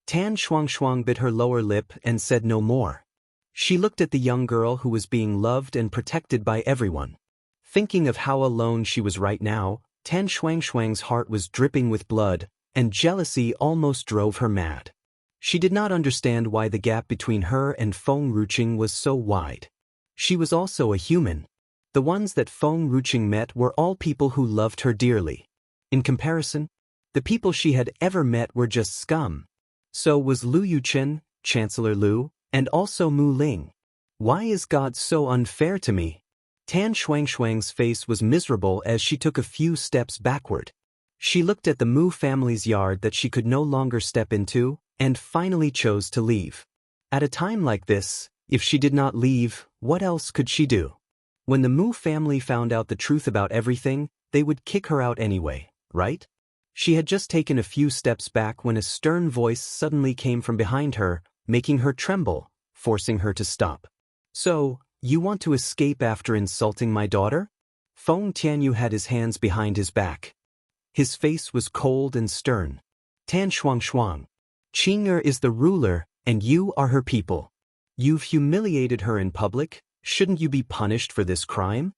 Tan Shuangshuang bit her lower lip and said no more. She looked at the young girl who was being loved and protected by everyone. Thinking of how alone she was right now, Tan Shuangshuang's heart was dripping with blood, and jealousy almost drove her mad. She did not understand why the gap between her and Feng Ruqing was so wide. She was also a human. The ones that Feng Ruqing met were all people who loved her dearly. In comparison, the people she had ever met were just scum. So was Lu Yuchen, Chancellor Lu, and also Mu Ling. Why is God so unfair to me? Tan Shuangshuang's face was miserable as she took a few steps backward. She looked at the Mu family's yard that she could no longer step into, and finally chose to leave. At a time like this, if she did not leave, what else could she do? When the Mu family found out the truth about everything, they would kick her out anyway, right? She had just taken a few steps back when a stern voice suddenly came from behind her, making her tremble, forcing her to stop. So, you want to escape after insulting my daughter? Feng Tianyu had his hands behind his back. His face was cold and stern. Tan Shuang Shuang. Qing'er is the ruler, and you are her people. You've humiliated her in public, shouldn't you be punished for this crime?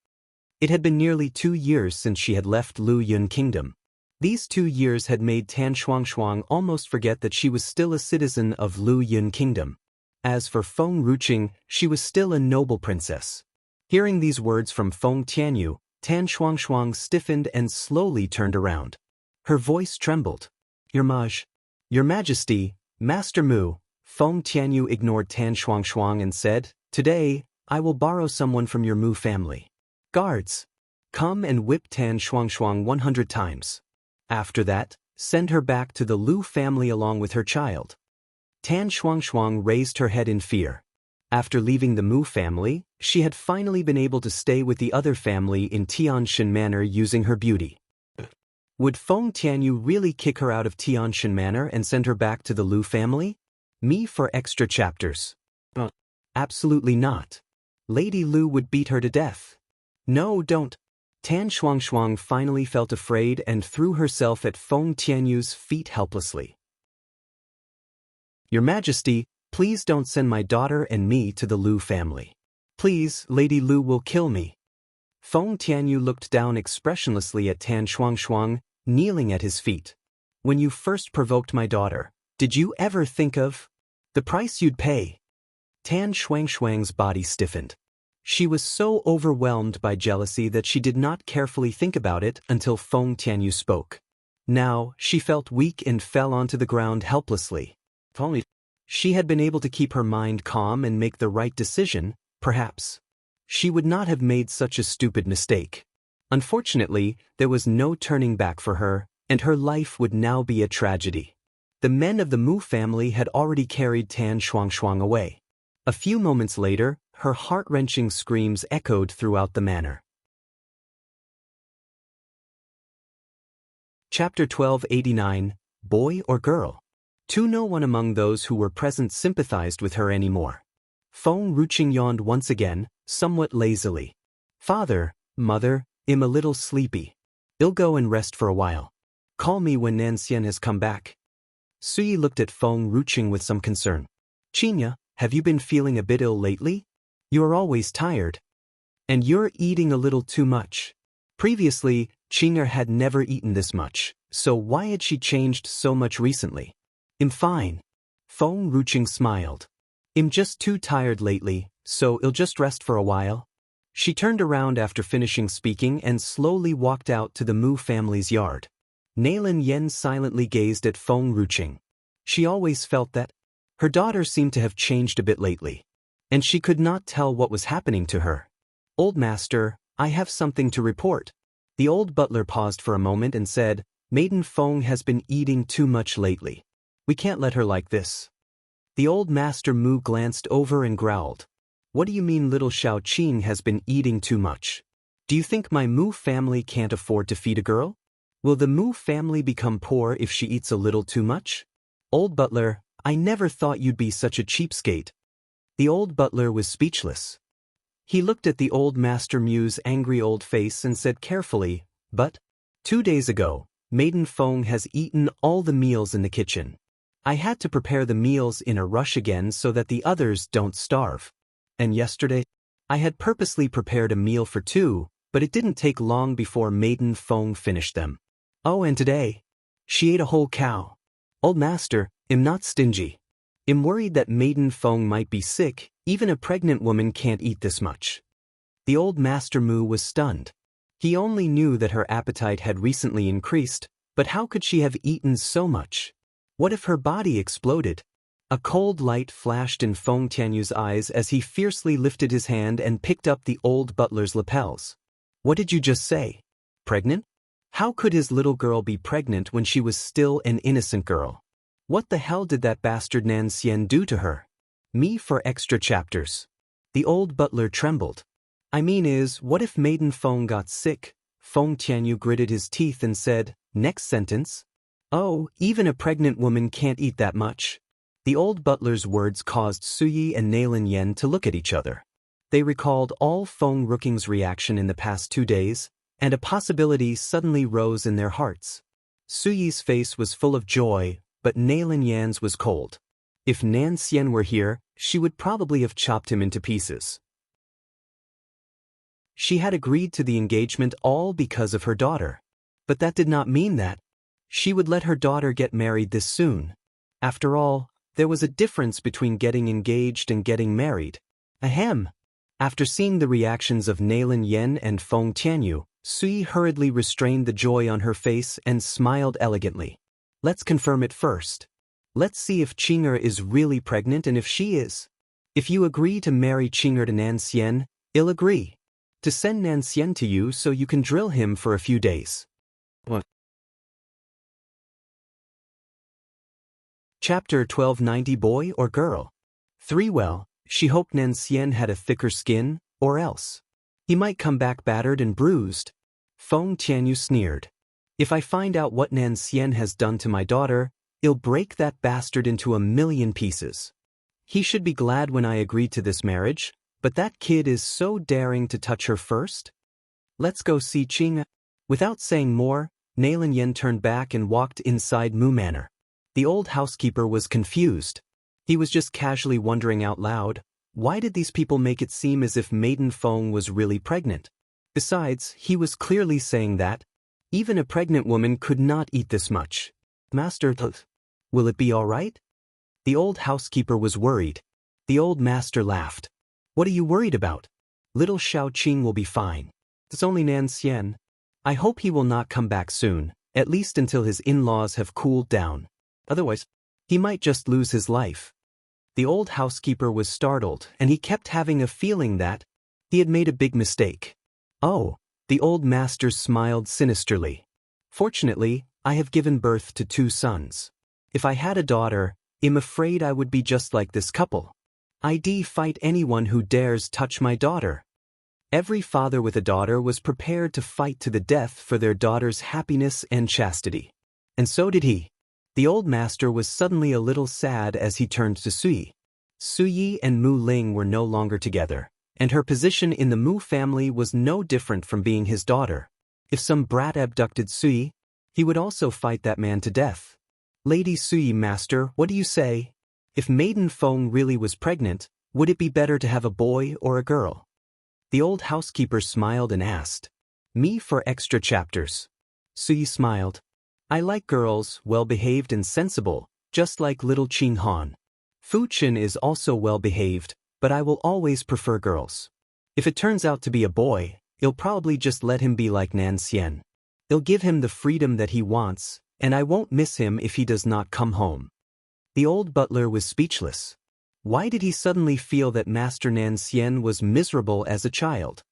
It had been nearly 2 years since she had left Lu Yun Kingdom. These 2 years had made Tan Shuang Shuang almost forget that she was still a citizen of Lu Yun Kingdom. As for Feng Ruqing, she was still a noble princess. Hearing these words from Feng Tianyu, Tan Shuang Shuang stiffened and slowly turned around. Her voice trembled. Your Majesty, Master Mu. Feng Tianyu ignored Tan Shuang Shuang and said, Today, I will borrow someone from your Mu family. Guards, come and whip Tan Shuang Shuang 100 times. After that, send her back to the Lu family along with her child. Tan Shuang Shuang raised her head in fear. After leaving the Mu family, she had finally been able to stay with the other family in Tianshan Manor using her beauty. Would Feng Tianyu really kick her out of Tianshan Manor and send her back to the Lu family? Me for extra chapters. Absolutely not. Lady Lu would beat her to death. No, don't. Tan Shuang Shuang finally felt afraid and threw herself at Feng Tianyu's feet helplessly. Your Majesty, please don't send my daughter and me to the Lu family. Please, Lady Lu will kill me. Feng Tianyu looked down expressionlessly at Tan Shuang Shuang, kneeling at his feet. When you first provoked my daughter, did you ever think of the price you'd pay? Tan Shuang Shuang's body stiffened. She was so overwhelmed by jealousy that she did not carefully think about it until Feng Tianyu spoke. Now, she felt weak and fell onto the ground helplessly. If only she had been able to keep her mind calm and make the right decision, perhaps she would not have made such a stupid mistake. Unfortunately, there was no turning back for her, and her life would now be a tragedy. The men of the Mu family had already carried Tan Shuang Shuang away. A few moments later, her heart-wrenching screams echoed throughout the manor. Chapter 1289, Boy or Girl? No one among those who were present sympathized with her anymore. Feng Ruqing yawned once again, somewhat lazily. Father, Mother, I'm a little sleepy. I'll go and rest for a while. Call me when Nanxian has come back. Sui looked at Feng Ruqing with some concern. Qinya, have you been feeling a bit ill lately? You are always tired. And you're eating a little too much. Previously, Qinya had never eaten this much, so why had she changed so much recently? I'm fine. Feng Ruqing smiled. I'm just too tired lately, so I'll just rest for a while. She turned around after finishing speaking and slowly walked out to the Mu family's yard. Nailin Yen silently gazed at Feng Ruqing. She always felt that her daughter seemed to have changed a bit lately, and she could not tell what was happening to her. Old Master, I have something to report. The old butler paused for a moment and said, Maiden Feng has been eating too much lately. We can't let her like this. The old Master Mu glanced over and growled. What do you mean little Xiao Qing has been eating too much? Do you think my Mu family can't afford to feed a girl? Will the Mu family become poor if she eats a little too much? Old butler, I never thought you'd be such a cheapskate. The old butler was speechless. He looked at the old Master Mu's angry old face and said carefully, But 2 days ago, Maiden Feng has eaten all the meals in the kitchen. I had to prepare the meals in a rush again so that the others don't starve. And yesterday, I had purposely prepared a meal for 2, but it didn't take long before Maiden Feng finished them. Oh, and today, she ate a whole cow. Old Master, I'm not stingy. I'm worried that Maiden Feng might be sick. Even a pregnant woman can't eat this much. The old Master Mu was stunned. He only knew that her appetite had recently increased, but how could she have eaten so much? What if her body exploded? A cold light flashed in Feng Tianyu's eyes as he fiercely lifted his hand and picked up the old butler's lapels. What did you just say? Pregnant? How could his little girl be pregnant when she was still an innocent girl? What the hell did that bastard Nan Xian do to her? Me for extra chapters. The old butler trembled. I mean what if Maiden Feng got sick? Feng Tianyu gritted his teeth and said, Next sentence. Oh, even a pregnant woman can't eat that much. The old butler's words caused Suyi and Nailin Yen to look at each other. They recalled all Feng Rooking's reaction in the past 2 days, and a possibility suddenly rose in their hearts. Suyi's face was full of joy, but Nailin Yan's was cold. If Nan Xian were here, she would probably have chopped him into pieces. She had agreed to the engagement all because of her daughter. But that did not mean that she would let her daughter get married this soon. After all, there was a difference between getting engaged and getting married. Ahem. After seeing the reactions of Nailin Yan and Feng Tianyu, Sui hurriedly restrained the joy on her face and smiled elegantly. Let's confirm it first. Let's see if Qing'er is really pregnant, and if she is. If you agree to marry Qing'er to Nan Xian, I'll agree to send Nan Xian to you so you can drill him for a few days. What? Chapter 1290. Boy or girl? 3. Well, she hoped Nan Xian had a thicker skin, or else he might come back battered and bruised. Feng Tianyu sneered. If I find out what Nan Xian has done to my daughter, I'll break that bastard into 1,000,000 pieces. He should be glad when I agreed to this marriage, but that kid is so daring to touch her first. Let's go see Qing. Without saying more, Nailin Yan turned back and walked inside Mu Manor. The old housekeeper was confused. He was just casually wondering out loud, why did these people make it seem as if Maiden Feng was really pregnant? Besides, he was clearly saying that even a pregnant woman could not eat this much. Master, will it be all right? The old housekeeper was worried. The old master laughed. What are you worried about? Little Xiao Qing will be fine. It's only Nan Xian. I hope he will not come back soon, at least until his in-laws have cooled down. Otherwise, he might just lose his life. The old housekeeper was startled, and he kept having a feeling that he had made a big mistake. Oh, the old master smiled sinisterly. Fortunately, I have given birth to 2 sons. If I had a daughter, I'm afraid I would be just like this couple. I'd fight anyone who dares touch my daughter. Every father with a daughter was prepared to fight to the death for their daughter's happiness and chastity. And so did he. The old master was suddenly a little sad as he turned to Sui. Suyi and Mu Ling were no longer together, and her position in the Mu family was no different from being his daughter. If some brat abducted Sui, he would also fight that man to death. Lady Sui, master, what do you say? If Maiden Feng really was pregnant, would it be better to have a boy or a girl? The old housekeeper smiled and asked. Me for extra chapters. Sui smiled. I like girls, well-behaved and sensible, just like little Qing Han. Fu Chen is also well-behaved, but I will always prefer girls. If it turns out to be a boy, I'll probably just let him be like Nan Xian. I'll give him the freedom that he wants, and I won't miss him if he does not come home. The old butler was speechless. Why did he suddenly feel that Master Nan Xian was miserable as a child?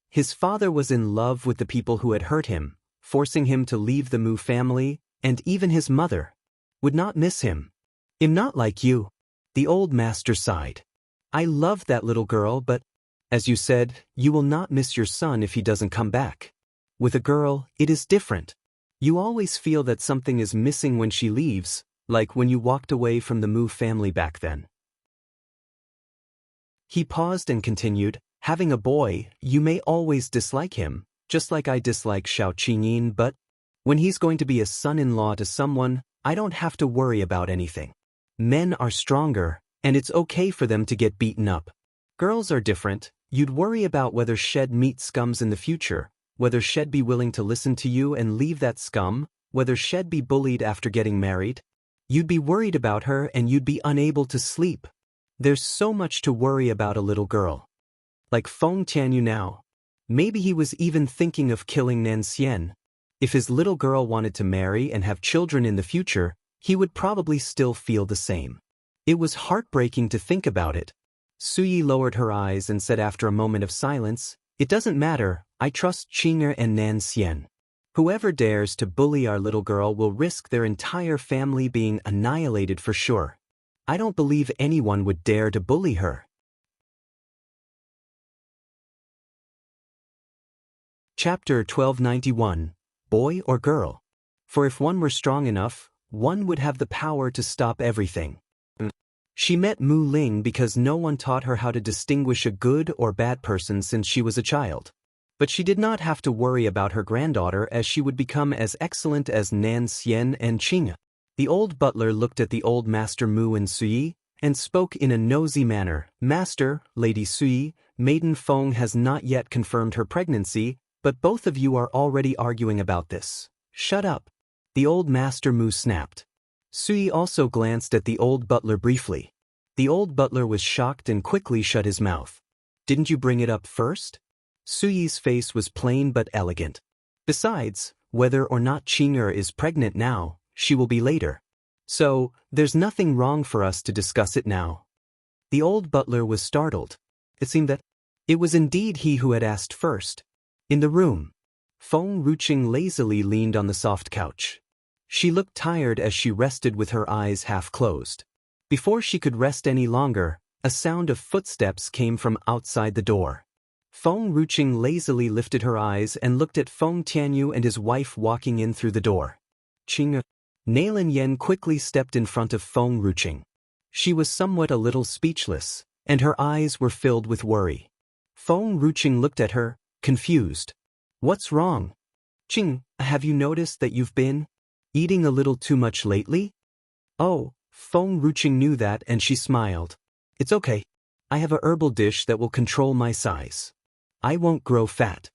His father was in love with the people who had hurt him, forcing him to leave the Mu family, and even his mother would not miss him. I'm not like you. The old master sighed. I loved that little girl, but, as you said, you will not miss your son if he doesn't come back. With a girl, it is different. You always feel that something is missing when she leaves, like when you walked away from the Mu family back then. He paused and continued, having a boy, you may always dislike him, just like I dislike Xiao Qingyin, but when he's going to be a son-in-law to someone, I don't have to worry about anything. Men are stronger, and it's okay for them to get beaten up. Girls are different. You'd worry about whether Shed meet scums in the future, whether Shed be willing to listen to you and leave that scum, whether Shed be bullied after getting married. You'd be worried about her and you'd be unable to sleep. There's so much to worry about a little girl. Like Feng Tianyu now. Maybe he was even thinking of killing Nan Xian. If his little girl wanted to marry and have children in the future, he would probably still feel the same. It was heartbreaking to think about it. Suyi lowered her eyes and said after a moment of silence, it doesn't matter, I trust Qing'er and Nan Xian. Whoever dares to bully our little girl will risk their entire family being annihilated for sure. I don't believe anyone would dare to bully her. Chapter 1291. Boy or girl? For if one were strong enough, one would have the power to stop everything. She met Mu Ling because no one taught her how to distinguish a good or bad person since she was a child. But she did not have to worry about her granddaughter, as she would become as excellent as Nan Xian and Qing. The old butler looked at the old master Mu and Sui, and spoke in a nosy manner. Master, Lady Sui, Maiden Feng has not yet confirmed her pregnancy, but both of you are already arguing about this. Shut up. The old master Mu snapped. Sui also glanced at the old butler briefly. The old butler was shocked and quickly shut his mouth. Didn't you bring it up first? Sui's face was plain but elegant. Besides, whether or not Qing'er is pregnant now, she will be later. So, there's nothing wrong for us to discuss it now. The old butler was startled. It seemed that it was indeed he who had asked first. In the room, Feng Ruqing lazily leaned on the soft couch. She looked tired as she rested with her eyes half closed. Before she could rest any longer, a sound of footsteps came from outside the door. Feng Ruqing lazily lifted her eyes and looked at Feng Tianyu and his wife walking in through the door. Qing'er. Nailin Yen quickly stepped in front of Feng Ruqing. She was somewhat a little speechless, and her eyes were filled with worry. Feng Ruqing looked at her, confused. What's wrong? Qing, have you noticed that you've been eating a little too much lately? Oh, Feng Ruqing knew that and she smiled. It's okay. I have a herbal dish that will control my size. I won't grow fat.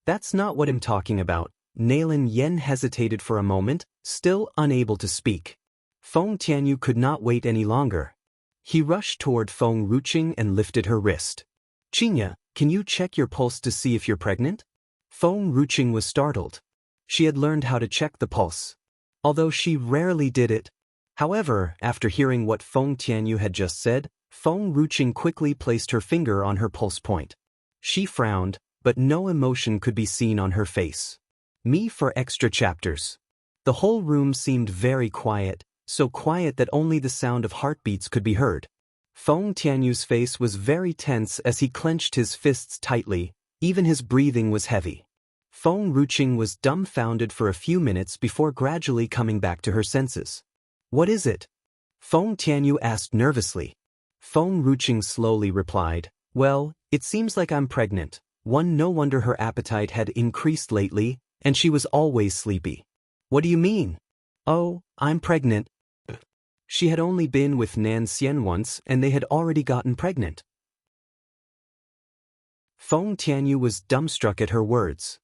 That's not what I'm talking about. Nailin Yen hesitated for a moment, still unable to speak. Feng Tianyu could not wait any longer. He rushed toward Feng Ruqing and lifted her wrist. Qing'er, can you check your pulse to see if you're pregnant? Feng Ruqing was startled. She had learned how to check the pulse, although she rarely did it. However, after hearing what Feng Tianyu had just said, Feng Ruqing quickly placed her finger on her pulse point. She frowned, but no emotion could be seen on her face. Me for extra chapters. The whole room seemed very quiet, so quiet that only the sound of heartbeats could be heard. Feng Tianyu's face was very tense as he clenched his fists tightly, even his breathing was heavy. Feng Ruqing was dumbfounded for a few minutes before gradually coming back to her senses. What is it? Feng Tianyu asked nervously. Feng Ruqing slowly replied, well, it seems like I'm pregnant. No wonder her appetite had increased lately, and she was always sleepy. What do you mean? Oh, I'm pregnant. She had only been with Nan Xian once and they had already gotten pregnant. Feng Tianyu was dumbstruck at her words.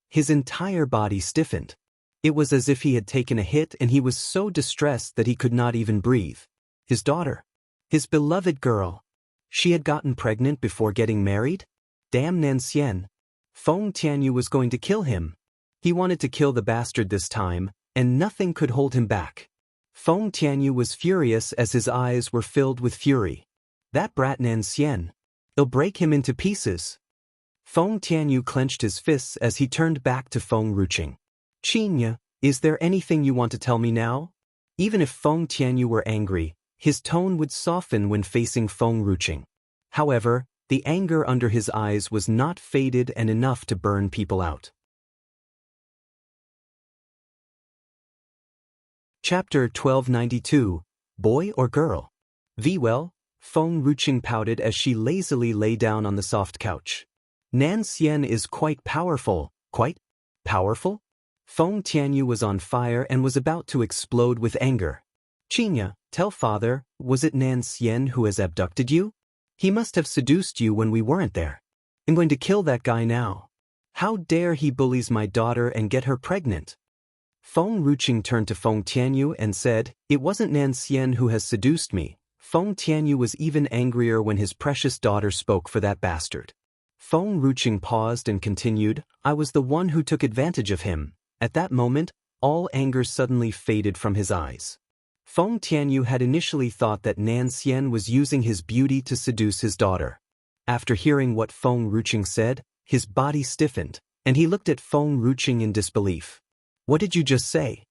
His entire body stiffened. It was as if he had taken a hit and he was so distressed that he could not even breathe. His daughter. His beloved girl. She had gotten pregnant before getting married? Damn Nan Xian. Feng Tianyu was going to kill him. He wanted to kill the bastard this time, and nothing could hold him back. Feng Tianyu was furious as his eyes were filled with fury. That brat Nan Xian. He'll break him into pieces. Feng Tianyu clenched his fists as he turned back to Feng Ruqing. Qing'er, is there anything you want to tell me now? Even if Feng Tianyu were angry, his tone would soften when facing Feng Ruqing. However, the anger under his eyes was not faded and enough to burn people out. Chapter 1292, Boy or Girl? Well, Feng Ruqing pouted as she lazily lay down on the soft couch. Nan Xian is quite powerful. Quite? Powerful? Feng Tianyu was on fire and was about to explode with anger. Qing'er, tell father, was it Nan Xian who has abducted you? He must have seduced you when we weren't there. I'm going to kill that guy now. How dare he bullies my daughter and get her pregnant? Feng Ruqing turned to Feng Tianyu and said, it wasn't Nan Xian who has seduced me. Feng Tianyu was even angrier when his precious daughter spoke for that bastard. Feng Ruqing paused and continued, I was the one who took advantage of him. At that moment, all anger suddenly faded from his eyes. Feng Tianyu had initially thought that Nan Xian was using his beauty to seduce his daughter. After hearing what Feng Ruqing said, his body stiffened, and he looked at Feng Ruqing in disbelief. What did you just say?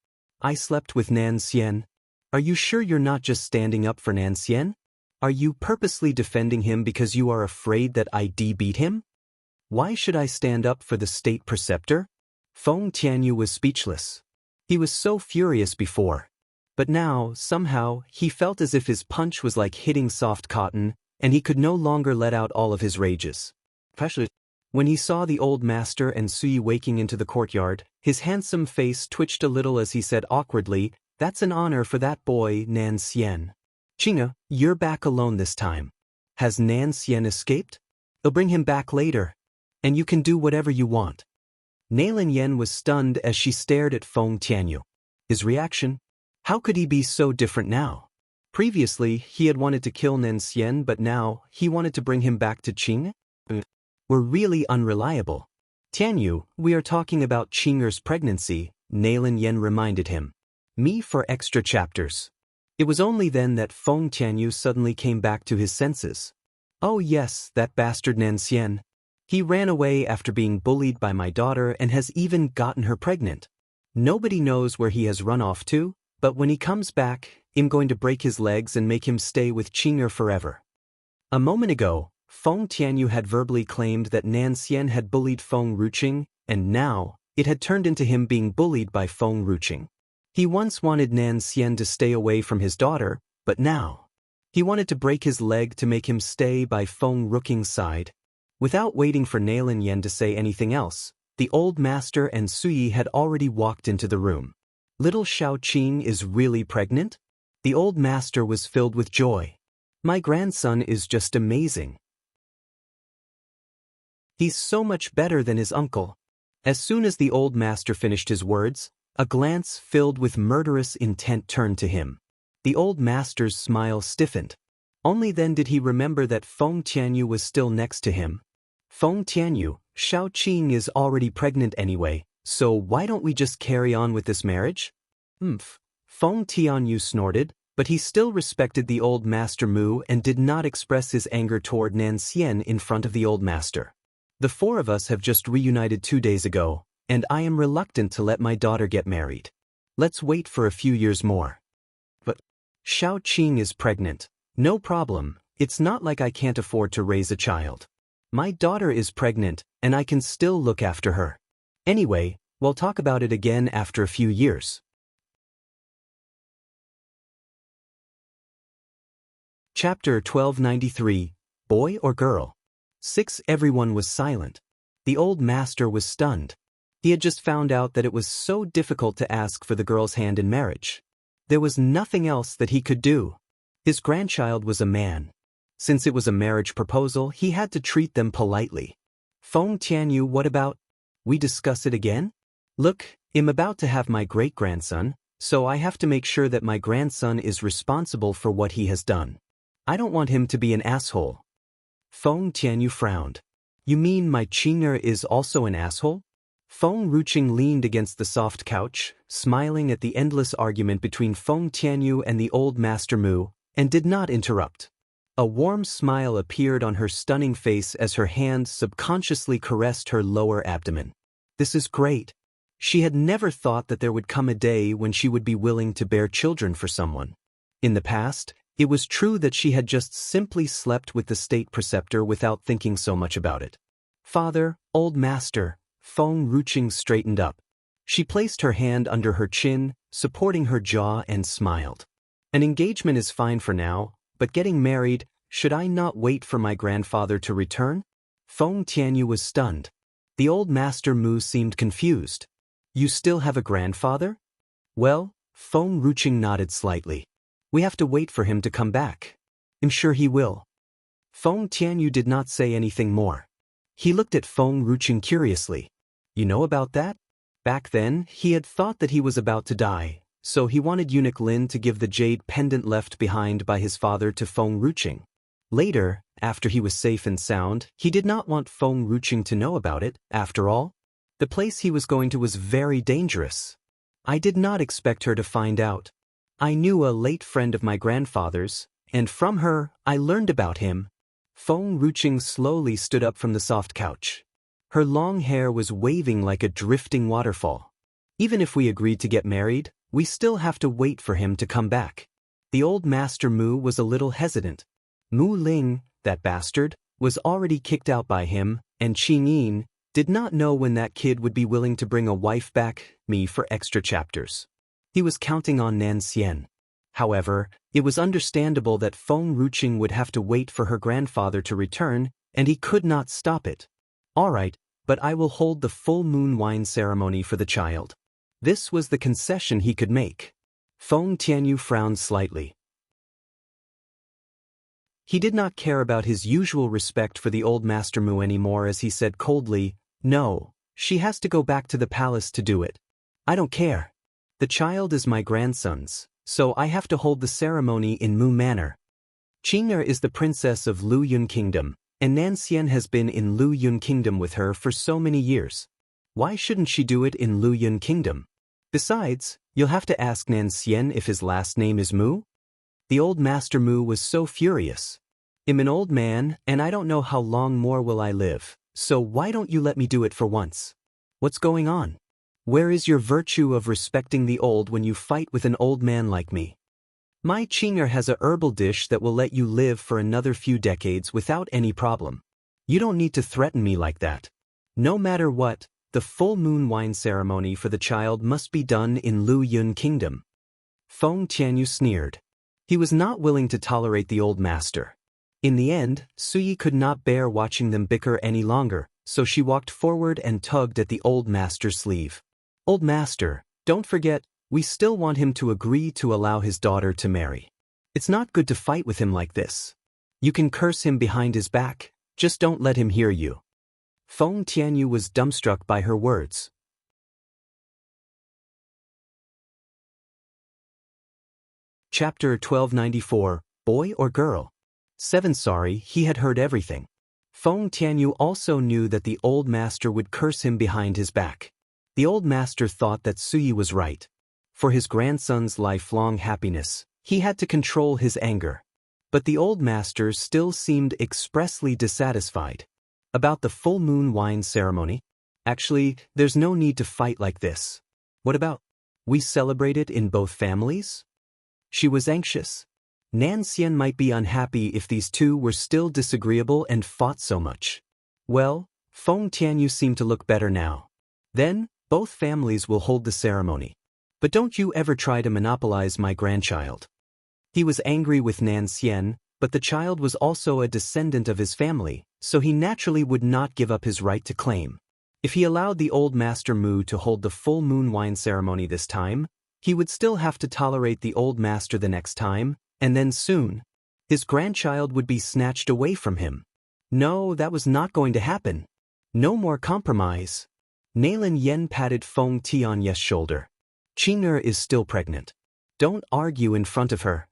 I slept with Nan Xian. Are you sure you're not just standing up for Nan Xian? Are you purposely defending him because you are afraid that I beat him? Why should I stand up for the state preceptor? Feng Tianyu was speechless. He was so furious before. But now, somehow, he felt as if his punch was like hitting soft cotton, and he could no longer let out all of his rages. Especially when he saw the old master and Sui waking into the courtyard, his handsome face twitched a little as he said awkwardly, "That's an honor for that boy, Nan Xian. Qing'e, you're back alone this time. Has Nan Xian escaped? They'll bring him back later. And you can do whatever you want." Nailin Yen was stunned as she stared at Feng Tianyu. His reaction? How could he be so different now? Previously, he had wanted to kill Nan Xian, but now, he wanted to bring him back to Qing'e? We're really unreliable. Tianyu, we are talking about Qing'er's pregnancy, Nailin Yen reminded him. Me for extra chapters. It was only then that Feng Tianyu suddenly came back to his senses. Oh yes, that bastard Nan Xian. He ran away after being bullied by my daughter and has even gotten her pregnant. Nobody knows where he has run off to, but when he comes back, I'm going to break his legs and make him stay with Qing'er forever. A moment ago, Feng Tianyu had verbally claimed that Nan Xian had bullied Feng Ruqing, and now, it had turned into him being bullied by Feng Ruqing. He once wanted Nan Xian to stay away from his daughter, but now, he wanted to break his leg to make him stay by Feng Ruqing's side. Without waiting for Nailin Yen to say anything else, the old master and Sui had already walked into the room. Little Xiaoqing is really pregnant? The old master was filled with joy. My grandson is just amazing. He's so much better than his uncle. As soon as the old master finished his words, a glance filled with murderous intent turned to him. The old master's smile stiffened. Only then did he remember that Feng Tianyu was still next to him. Feng Tianyu, Xiaoqing is already pregnant anyway, so why don't we just carry on with this marriage? Feng Tianyu snorted, but he still respected the old master Mu and did not express his anger toward Nan Xian in front of the old master. The four of us have just reunited 2 days ago, and I am reluctant to let my daughter get married. Let's wait for a few years more. But Xiaoqing is pregnant. No problem, it's not like I can't afford to raise a child. My daughter is pregnant, and I can still look after her. Anyway, we'll talk about it again after a few years. Chapter 1293, Boy or Girl? 6. Everyone was silent. The old master was stunned. He had just found out that it was so difficult to ask for the girl's hand in marriage. There was nothing else that he could do. His grandchild was a man. Since it was a marriage proposal, he had to treat them politely. Feng Tianyu, what about? We discuss it again? Look, I'm about to have my great-grandson, so I have to make sure that my grandson is responsible for what he has done. I don't want him to be an asshole. Feng Tianyu frowned. You mean my Qing'er is also an asshole? Feng Ruqing leaned against the soft couch, smiling at the endless argument between Feng Tianyu and the old master Mu, and did not interrupt. A warm smile appeared on her stunning face as her hand subconsciously caressed her lower abdomen. This is great. She had never thought that there would come a day when she would be willing to bear children for someone. In the past, it was true that she had just simply slept with the state preceptor without thinking so much about it. Father, old master, Feng Ruqing straightened up. She placed her hand under her chin, supporting her jaw, and smiled. An engagement is fine for now, but getting married, should I not wait for my grandfather to return? Feng Tianyu was stunned. The old master Mu seemed confused. You still have a grandfather? Well, Feng Ruqing nodded slightly. We have to wait for him to come back. I'm sure he will. Feng Tianyu did not say anything more. He looked at Feng Ruqing curiously. You know about that? Back then, he had thought that he was about to die, so he wanted eunuch Lin to give the jade pendant left behind by his father to Feng Ruqing. Later, after he was safe and sound, he did not want Feng Ruqing to know about it. After all, the place he was going to was very dangerous. I did not expect her to find out. I knew a late friend of my grandfather's, and from her, I learned about him. Feng Ruqing slowly stood up from the soft couch. Her long hair was waving like a drifting waterfall. Even if we agreed to get married, we still have to wait for him to come back. The old master Mu was a little hesitant. Mu Ling, that bastard, was already kicked out by him, and Qing'in did not know when that kid would be willing to bring a wife back. Me for extra chapters. He was counting on Nan Xian. However, it was understandable that Feng Ruqing would have to wait for her grandfather to return, and he could not stop it. All right, but I will hold the full moon wine ceremony for the child. This was the concession he could make. Feng Tianyu frowned slightly. He did not care about his usual respect for the old Master Mu anymore as he said coldly, "No, she has to go back to the palace to do it. I don't care. The child is my grandson's, so I have to hold the ceremony in Mu manner. Qing'er is the princess of Lu Yun Kingdom, and Nan Xian has been in Lu Yun Kingdom with her for so many years. Why shouldn't she do it in Lu Yun Kingdom? Besides, you'll have to ask Nan Xian if his last name is Mu?" The old Master Mu was so furious. "I'm an old man, and I don't know how long more will I live, so why don't you let me do it for once? What's going on? Where is your virtue of respecting the old when you fight with an old man like me? My Qing'er has a herbal dish that will let you live for another few decades without any problem. You don't need to threaten me like that. No matter what, the full moon wine ceremony for the child must be done in Lu Yun Kingdom." Feng Tianyu sneered. He was not willing to tolerate the old master. In the end, Suyi could not bear watching them bicker any longer, so she walked forward and tugged at the old master's sleeve. "Old master, don't forget, we still want him to agree to allow his daughter to marry. It's not good to fight with him like this. You can curse him behind his back, just don't let him hear you." Feng Tianyu was dumbstruck by her words. Chapter 1294, Boy or Girl? 7. Sorry, he had heard everything. Feng Tianyu also knew that the old master would curse him behind his back. The old master thought that Suyi was right. For his grandson's lifelong happiness, he had to control his anger. But the old master still seemed expressly dissatisfied. About the full moon wine ceremony? Actually, there's no need to fight like this. What about, we celebrate it in both families? She was anxious. Nan Xian might be unhappy if these two were still disagreeable and fought so much. Well, Feng Tianyu seemed to look better now. Then, both families will hold the ceremony. But don't you ever try to monopolize my grandchild. He was angry with Nan Xian, but the child was also a descendant of his family, so he naturally would not give up his right to claim. If he allowed the old Master Mu to hold the full moon wine ceremony this time, he would still have to tolerate the old master the next time, and then soon, his grandchild would be snatched away from him. No, that was not going to happen. No more compromise. Nailin Yen patted Feng Tianyu's shoulder. "Qing'er is still pregnant. Don't argue in front of her.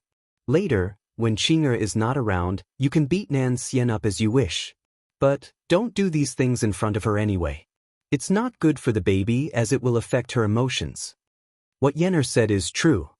Later, when Qing'er is not around, you can beat Nan Xian up as you wish. But don't do these things in front of her anyway. It's not good for the baby as it will affect her emotions." What Yen'er said is true.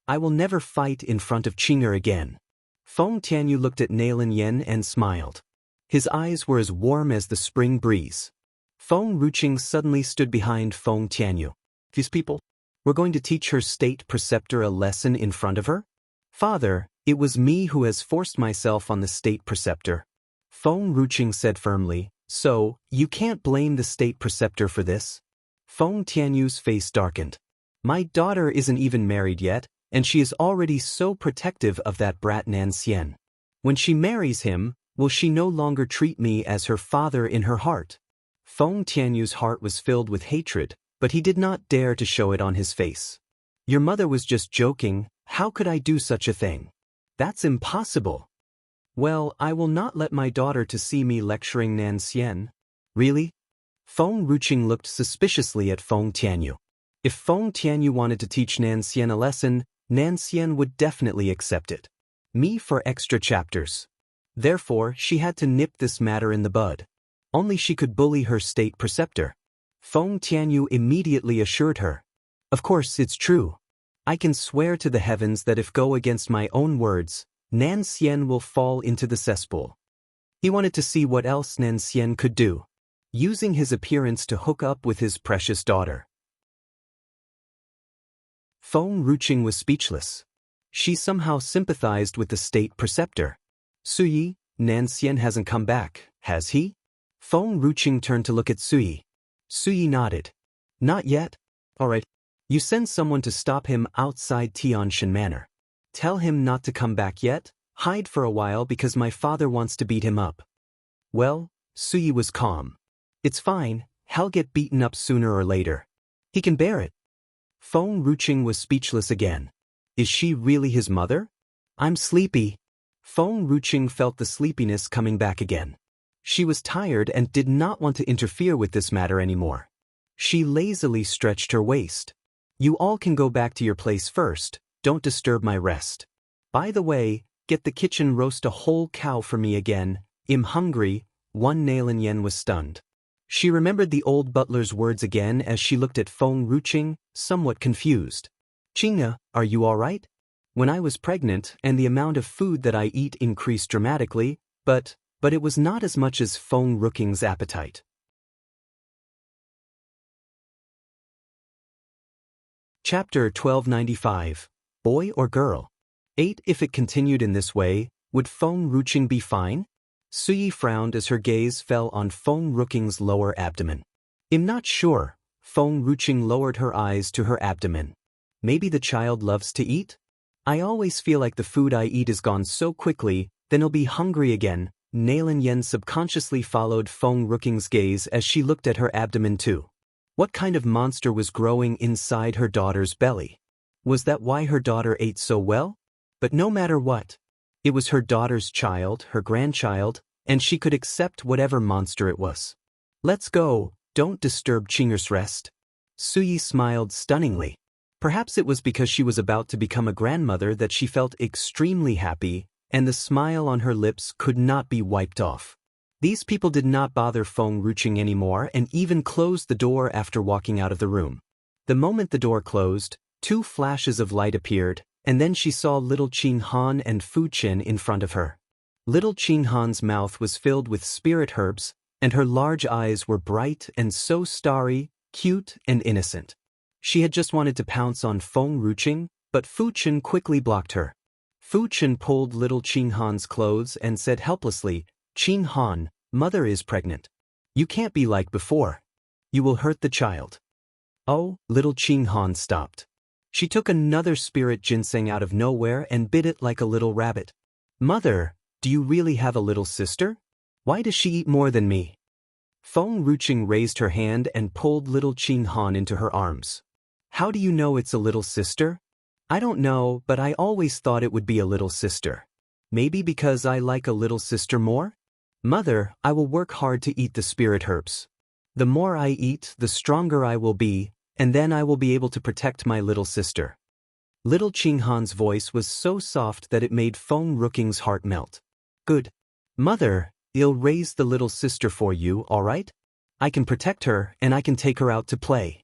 I will never fight in front of Qing'er again. Feng Tianyu looked at Nailin Yen and smiled. His eyes were as warm as the spring breeze. Feng Ruqing suddenly stood behind Feng Tianyu. "These people, we're going to teach her state preceptor a lesson in front of her? Father, it was me who has forced myself on the state preceptor." Feng Ruqing said firmly, "So, you can't blame the state preceptor for this?" Feng Tianyu's face darkened. "My daughter isn't even married yet, and she is already so protective of that brat Nan Xian. When she marries him, will she no longer treat me as her father in her heart?" Feng Tianyu's heart was filled with hatred, but he did not dare to show it on his face. "Your mother was just joking. How could I do such a thing? That's impossible." "Well, I will not let my daughter to see me lecturing Nan Xian." "Really?" Feng Ruqing looked suspiciously at Feng Tianyu. If Feng Tianyu wanted to teach Nan Xian a lesson, Nan Xian would definitely accept it. Me for extra chapters. Therefore, she had to nip this matter in the bud. Only she could bully her state preceptor. Feng Tianyu immediately assured her. "Of course, it's true. I can swear to the heavens that if go against my own words, Nan Xian will fall into the cesspool." He wanted to see what else Nan Xian could do, using his appearance to hook up with his precious daughter. Feng Ruqing was speechless. She somehow sympathized with the state preceptor. "Suyi, Nan Xian hasn't come back, has he?" Feng Ruqing turned to look at Suyi. Suyi nodded. "Not yet. All right. You send someone to stop him outside Tianshan Manor. Tell him not to come back yet, hide for a while because my father wants to beat him up. Well, Suyi was calm. It's fine, he'll get beaten up sooner or later. He can bear it. Feng Ruqing was speechless again. Is she really his mother? I'm sleepy. Feng Ruqing felt the sleepiness coming back again. She was tired and did not want to interfere with this matter anymore. She lazily stretched her waist. You all can go back to your place first, don't disturb my rest. By the way, get the kitchen roast a whole cow for me again, I'm hungry. One Nailin Yen was stunned. She remembered the old butler's words again as she looked at Feng Ruqing, somewhat confused. Qingna, are you all right? When I was pregnant and the amount of food that I eat increased dramatically, but it was not as much as Feng Ruqing's appetite. Chapter 1295. Boy or Girl? 8. If it continued in this way, would Feng Ruqing be fine? Suyi frowned as her gaze fell on Feng Ruqing's lower abdomen. I'm not sure. Feng Ruqing lowered her eyes to her abdomen. Maybe the child loves to eat? I always feel like the food I eat is gone so quickly, then I'll be hungry again. Nailin Yen subconsciously followed Feng Ruqing's gaze as she looked at her abdomen too. What kind of monster was growing inside her daughter's belly? Was that why her daughter ate so well? But no matter what, it was her daughter's child, her grandchild, and she could accept whatever monster it was. Let's go, don't disturb Qing'er's rest. Suyi smiled stunningly. Perhaps it was because she was about to become a grandmother that she felt extremely happy, and the smile on her lips could not be wiped off. These people did not bother Feng Ruqing anymore and even closed the door after walking out of the room. The moment the door closed, 2 flashes of light appeared, and then she saw little Qing Han and Fu Qin in front of her. Little Qing Han's mouth was filled with spirit herbs, and her large eyes were bright and so starry, cute and innocent. She had just wanted to pounce on Feng Ruqing, but Fu Qin quickly blocked her. Fu Qin pulled little Qing Han's clothes and said helplessly, Qing Han, mother is pregnant. You can't be like before. You will hurt the child. Oh, little Qing Han stopped. She took another spirit ginseng out of nowhere and bit it like a little rabbit. Mother, do you really have a little sister? Why does she eat more than me? Feng Ruqing raised her hand and pulled little Qing Han into her arms. How do you know it's a little sister? I don't know, but I always thought it would be a little sister. Maybe because I like a little sister more? Mother, I will work hard to eat the spirit herbs. The more I eat, the stronger I will be, and then I will be able to protect my little sister. Little Qing Han's voice was so soft that it made Feng Ruqing's heart melt. Good. Mother, I'll raise the little sister for you, all right? I can protect her and I can take her out to play.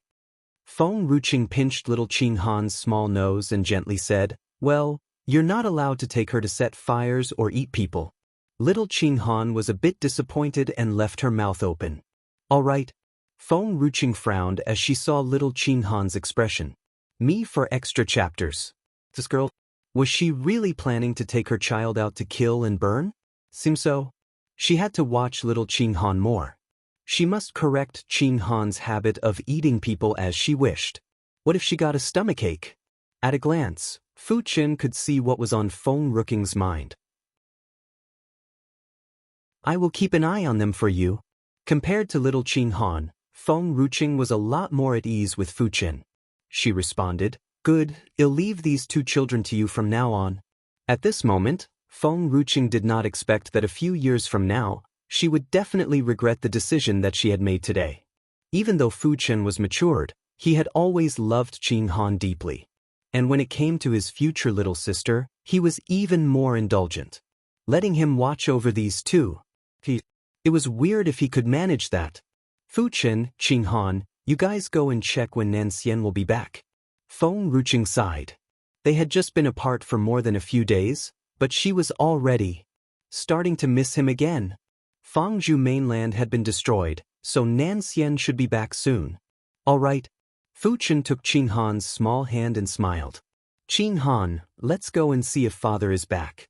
Feng Ruqing pinched little Qing Han's small nose and gently said, well, you're not allowed to take her to set fires or eat people. Little Qing Han was a bit disappointed and left her mouth open. All right. Feng Ruqing frowned as she saw little Qing Han's expression. Me for extra chapters. This girl, was she really planning to take her child out to kill and burn? Seems so. She had to watch little Qing Han more. She must correct Qing Han's habit of eating people as she wished. What if she got a stomachache? At a glance, Fu Qin could see what was on Feng Ruqing's mind. I will keep an eye on them for you. Compared to little Qing Han, Feng Ruqing was a lot more at ease with Fu Qin. She responded, good, I'll leave these 2 children to you from now on. At this moment, Feng Ruqing did not expect that a few years from now, she would definitely regret the decision that she had made today. Even though Fu Qin was matured, he had always loved Qing Han deeply. And when it came to his future little sister, he was even more indulgent. Letting him watch over these 2. It was weird if he could manage that. Fu Qin, Qing Han, you guys go and check when Nansien will be back. Feng Ruqing sighed. They had just been apart for more than a few days, but she was already starting to miss him again. Fangzhou mainland had been destroyed, so Nansien should be back soon. All right. Fu Qin took Qing Han's small hand and smiled. Qing Han, let's go and see if father is back.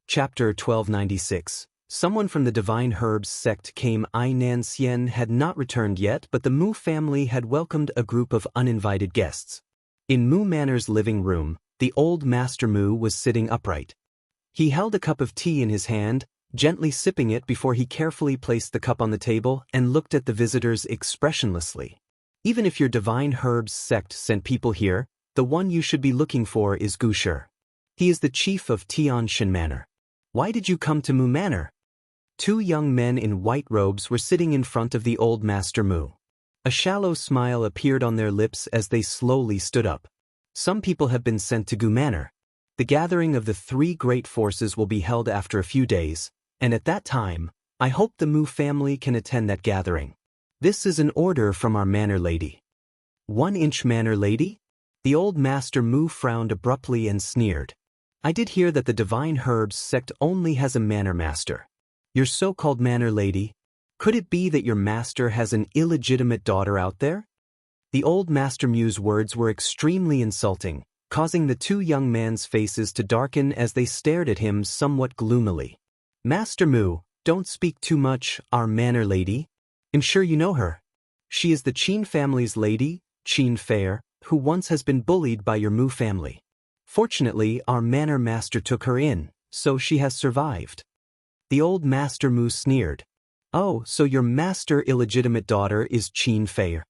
Chapter 1296. Someone from the Divine Herbs sect came. Nan Xian had not returned yet, but the Mu family had welcomed a group of uninvited guests. In Mu Manor's living room, the old Master Mu was sitting upright. He held a cup of tea in his hand, gently sipping it before he carefully placed the cup on the table and looked at the visitors expressionlessly. Even if your Divine Herbs sect sent people here, the one you should be looking for is Gu Shi. He is the chief of Tianshan Manor. Why did you come to Mu Manor? Two young men in white robes were sitting in front of the old Master Mu. A shallow smile appeared on their lips as they slowly stood up. Some people have been sent to Gu Manor. The gathering of the three great forces will be held after a few days, and at that time, I hope the Mu family can attend that gathering. This is an order from our Manor Lady. 1-inch Manor Lady? The old Master Mu frowned abruptly and sneered. I did hear that the Divine Herbs sect only has a Manor Master. Your so-called Manor Lady? Could it be that your master has an illegitimate daughter out there? The old Master Mu's words were extremely insulting, causing the two young men's faces to darken as they stared at him somewhat gloomily. Master Mu, don't speak too much, our Manor Lady. I'm sure you know her. She is the Qin family's lady, Qin Fair, who once has been bullied by your Mu family. Fortunately, our Manor Master took her in, so she has survived. The old Master Mu sneered. Oh, so your master illegitimate daughter is Qin Fair.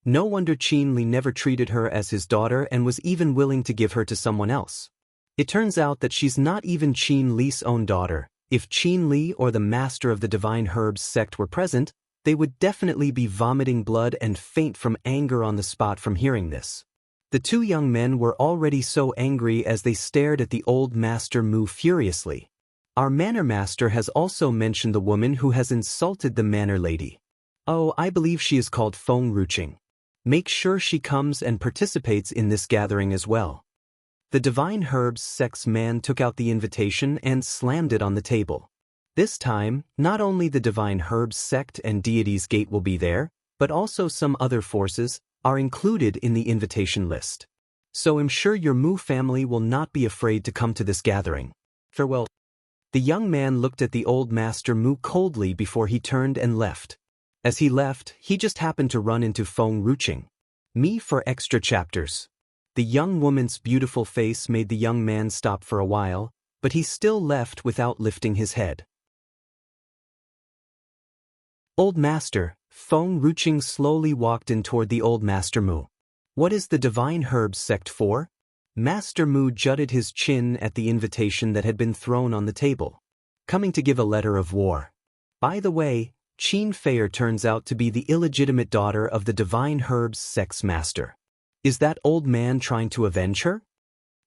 No wonder Qin Li never treated her as his daughter and was even willing to give her to someone else. It turns out that she's not even Qin Li's own daughter. If Qin Li or the master of the Divine Herbs sect were present, they would definitely be vomiting blood and faint from anger on the spot from hearing this. The two young men were already so angry as they stared at the old Master Mu furiously. Our Manor Master has also mentioned the woman who has insulted the Manor Lady. Oh, I believe she is called Feng Ruqing. Make sure she comes and participates in this gathering as well. The Divine Herbs sect's man took out the invitation and slammed it on the table. This time, not only the Divine Herbs sect and Deity's Gate will be there, but also some other forces are included in the invitation list. So I'm sure your Mu family will not be afraid to come to this gathering. Farewell. The young man looked at the old Master Mu coldly before he turned and left. As he left, he just happened to run into Feng Ruqing. Me for extra chapters. The young woman's beautiful face made the young man stop for a while, but he still left without lifting his head. Old Master, Feng Ruqing slowly walked in toward the old Master Mu. What is the Divine Herbs sect for? Master Mu jutted his chin at the invitation that had been thrown on the table. Coming to give a letter of war. By the way, Qin Fair turns out to be the illegitimate daughter of the Divine Herbs sect's master. Is that old man trying to avenge her?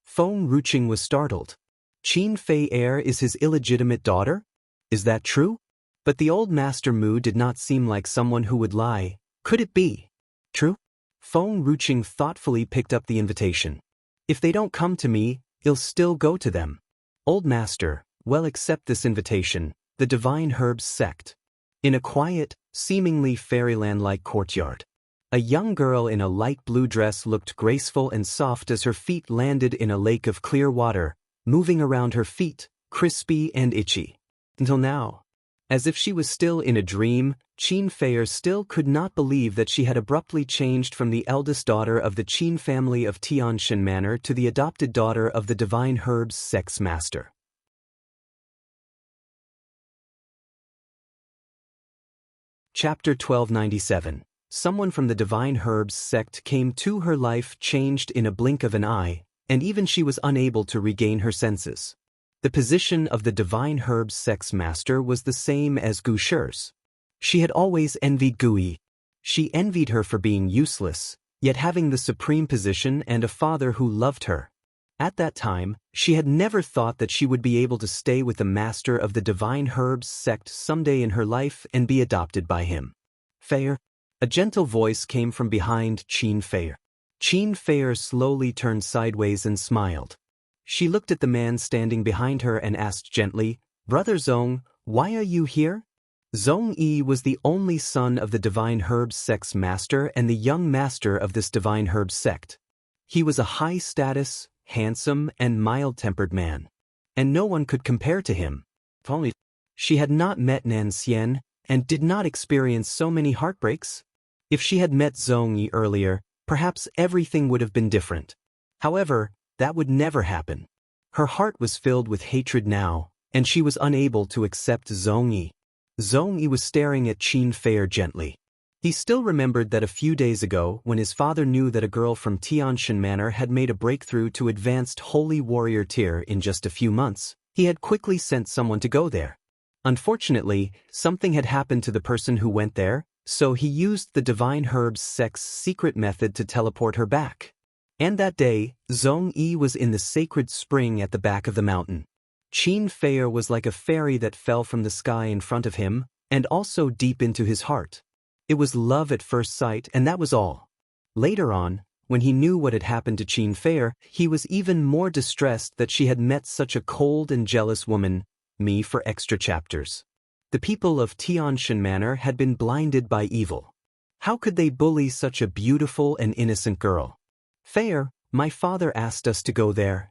Feng Ruqing was startled. Qin Fair is his illegitimate daughter? Is that true? But the old Master Mu did not seem like someone who would lie. Could it be true? Feng Ruqing thoughtfully picked up the invitation. If they don't come to me, I'll still go to them. Old Master, well, accept this invitation, the Divine Herbs sect. In a quiet, seemingly fairyland-like courtyard, a young girl in a light blue dress looked graceful and soft as her feet landed in a lake of clear water, moving around her feet, crispy and itchy. Until now, as if she was still in a dream, Qin Fair still could not believe that she had abruptly changed from the eldest daughter of the Qin family of Tianshan Manor to the adopted daughter of the Divine Herbs sect's master. Chapter 1297. Someone from the Divine Herbs sect came to her life changed in a blink of an eye, and even she was unable to regain her senses. The position of the Divine Herbs sect's master was the same as Gu Shi's. She had always envied Gui. She envied her for being useless, yet having the supreme position and a father who loved her. At that time, she had never thought that she would be able to stay with the master of the Divine Herbs sect someday in her life and be adopted by him. Fair. A gentle voice came from behind Qin Fair. Qin Fair slowly turned sideways and smiled. She looked at the man standing behind her and asked gently, Brother Zong, why are you here? Zong Yi was the only son of the Divine Herbs sect's master and the young master of this Divine Herbs sect. He was a high-status, handsome, and mild-tempered man, and no one could compare to him. Only She had not met Nan Xian, and did not experience so many heartbreaks. If she had met Zhongyi earlier, perhaps everything would have been different. However, that would never happen. Her heart was filled with hatred now, and she was unable to accept Zhongyi. Zhongyi was staring at Qin Fei gently. He still remembered that a few days ago, when his father knew that a girl from Tianshan Manor had made a breakthrough to advanced Holy Warrior tier in just a few months, he had quickly sent someone to go there. Unfortunately, something had happened to the person who went there, so he used the Divine Herb's sect's secret method to teleport her back. And that day, Zhongyi was in the sacred spring at the back of the mountain. Qin Fei was like a fairy that fell from the sky in front of him, and also deep into his heart. It was love at first sight, and that was all. Later on, when he knew what had happened to Qin Fei, he was even more distressed that she had met such a cold and jealous woman. Me for extra chapters. The people of Tianshan Manor had been blinded by evil. How could they bully such a beautiful and innocent girl? Fei, my father asked us to go there.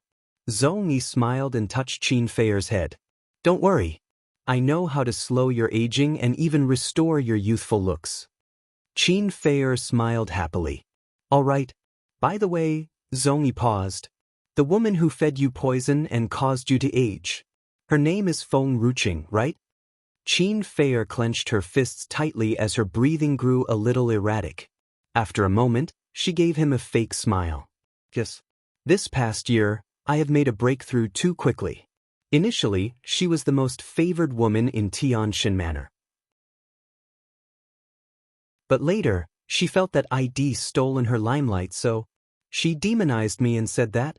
Zhongyi smiled and touched Qin Fei's head. Don't worry. I know how to slow your aging and even restore your youthful looks. Qin Fei smiled happily. All right. By the way, Zhongyi paused. The woman who fed you poison and caused you to age. Her name is Feng Ruqing, right? Qin Fei clenched her fists tightly as her breathing grew a little erratic. After a moment, she gave him a fake smile. Yes. This past year, I have made a breakthrough too quickly. Initially, she was the most favored woman in Tianshan Manor. But later, she felt that I'd stolen her limelight, so she demonized me and said that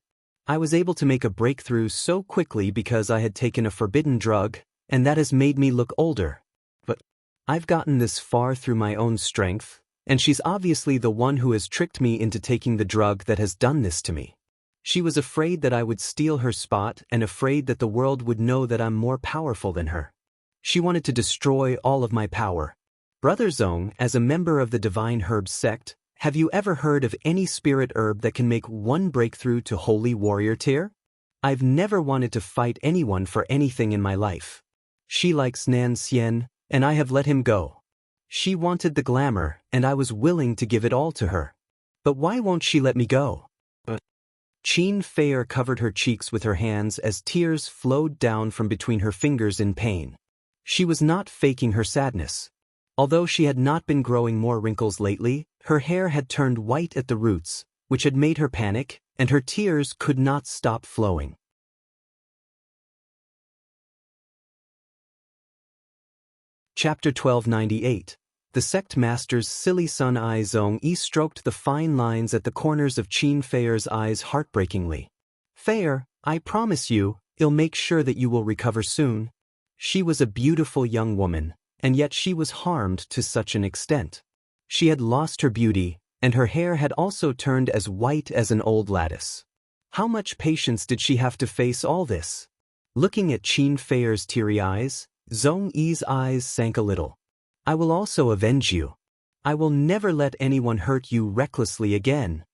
I was able to make a breakthrough so quickly because I had taken a forbidden drug, and that has made me look older. But I've gotten this far through my own strength, and she's obviously the one who has tricked me into taking the drug that has done this to me. She was afraid that I would steal her spot and afraid that the world would know that I'm more powerful than her. She wanted to destroy all of my power. Brother Zong, as a member of the Divine Herb sect, have you ever heard of any spirit herb that can make one breakthrough to Holy Warrior tier? I've never wanted to fight anyone for anything in my life. She likes Nan Xian, and I have let him go. She wanted the glamour, and I was willing to give it all to her. But why won't she let me go? Qin Fei covered her cheeks with her hands as tears flowed down from between her fingers in pain. She was not faking her sadness. Although she had not been growing more wrinkles lately, her hair had turned white at the roots, which had made her panic, and her tears could not stop flowing. Chapter 1298. The sect master's silly son Ai Zhongyi stroked the fine lines at the corners of Qin Fei's eyes heartbreakingly. Fei, I promise you, I'll make sure that you will recover soon. She was a beautiful young woman, and yet she was harmed to such an extent. She had lost her beauty, and her hair had also turned as white as an old lattice. How much patience did she have to face all this? Looking at Qin Fei's teary eyes, Zhongyi's eyes sank a little. I will also avenge you. I will never let anyone hurt you recklessly again.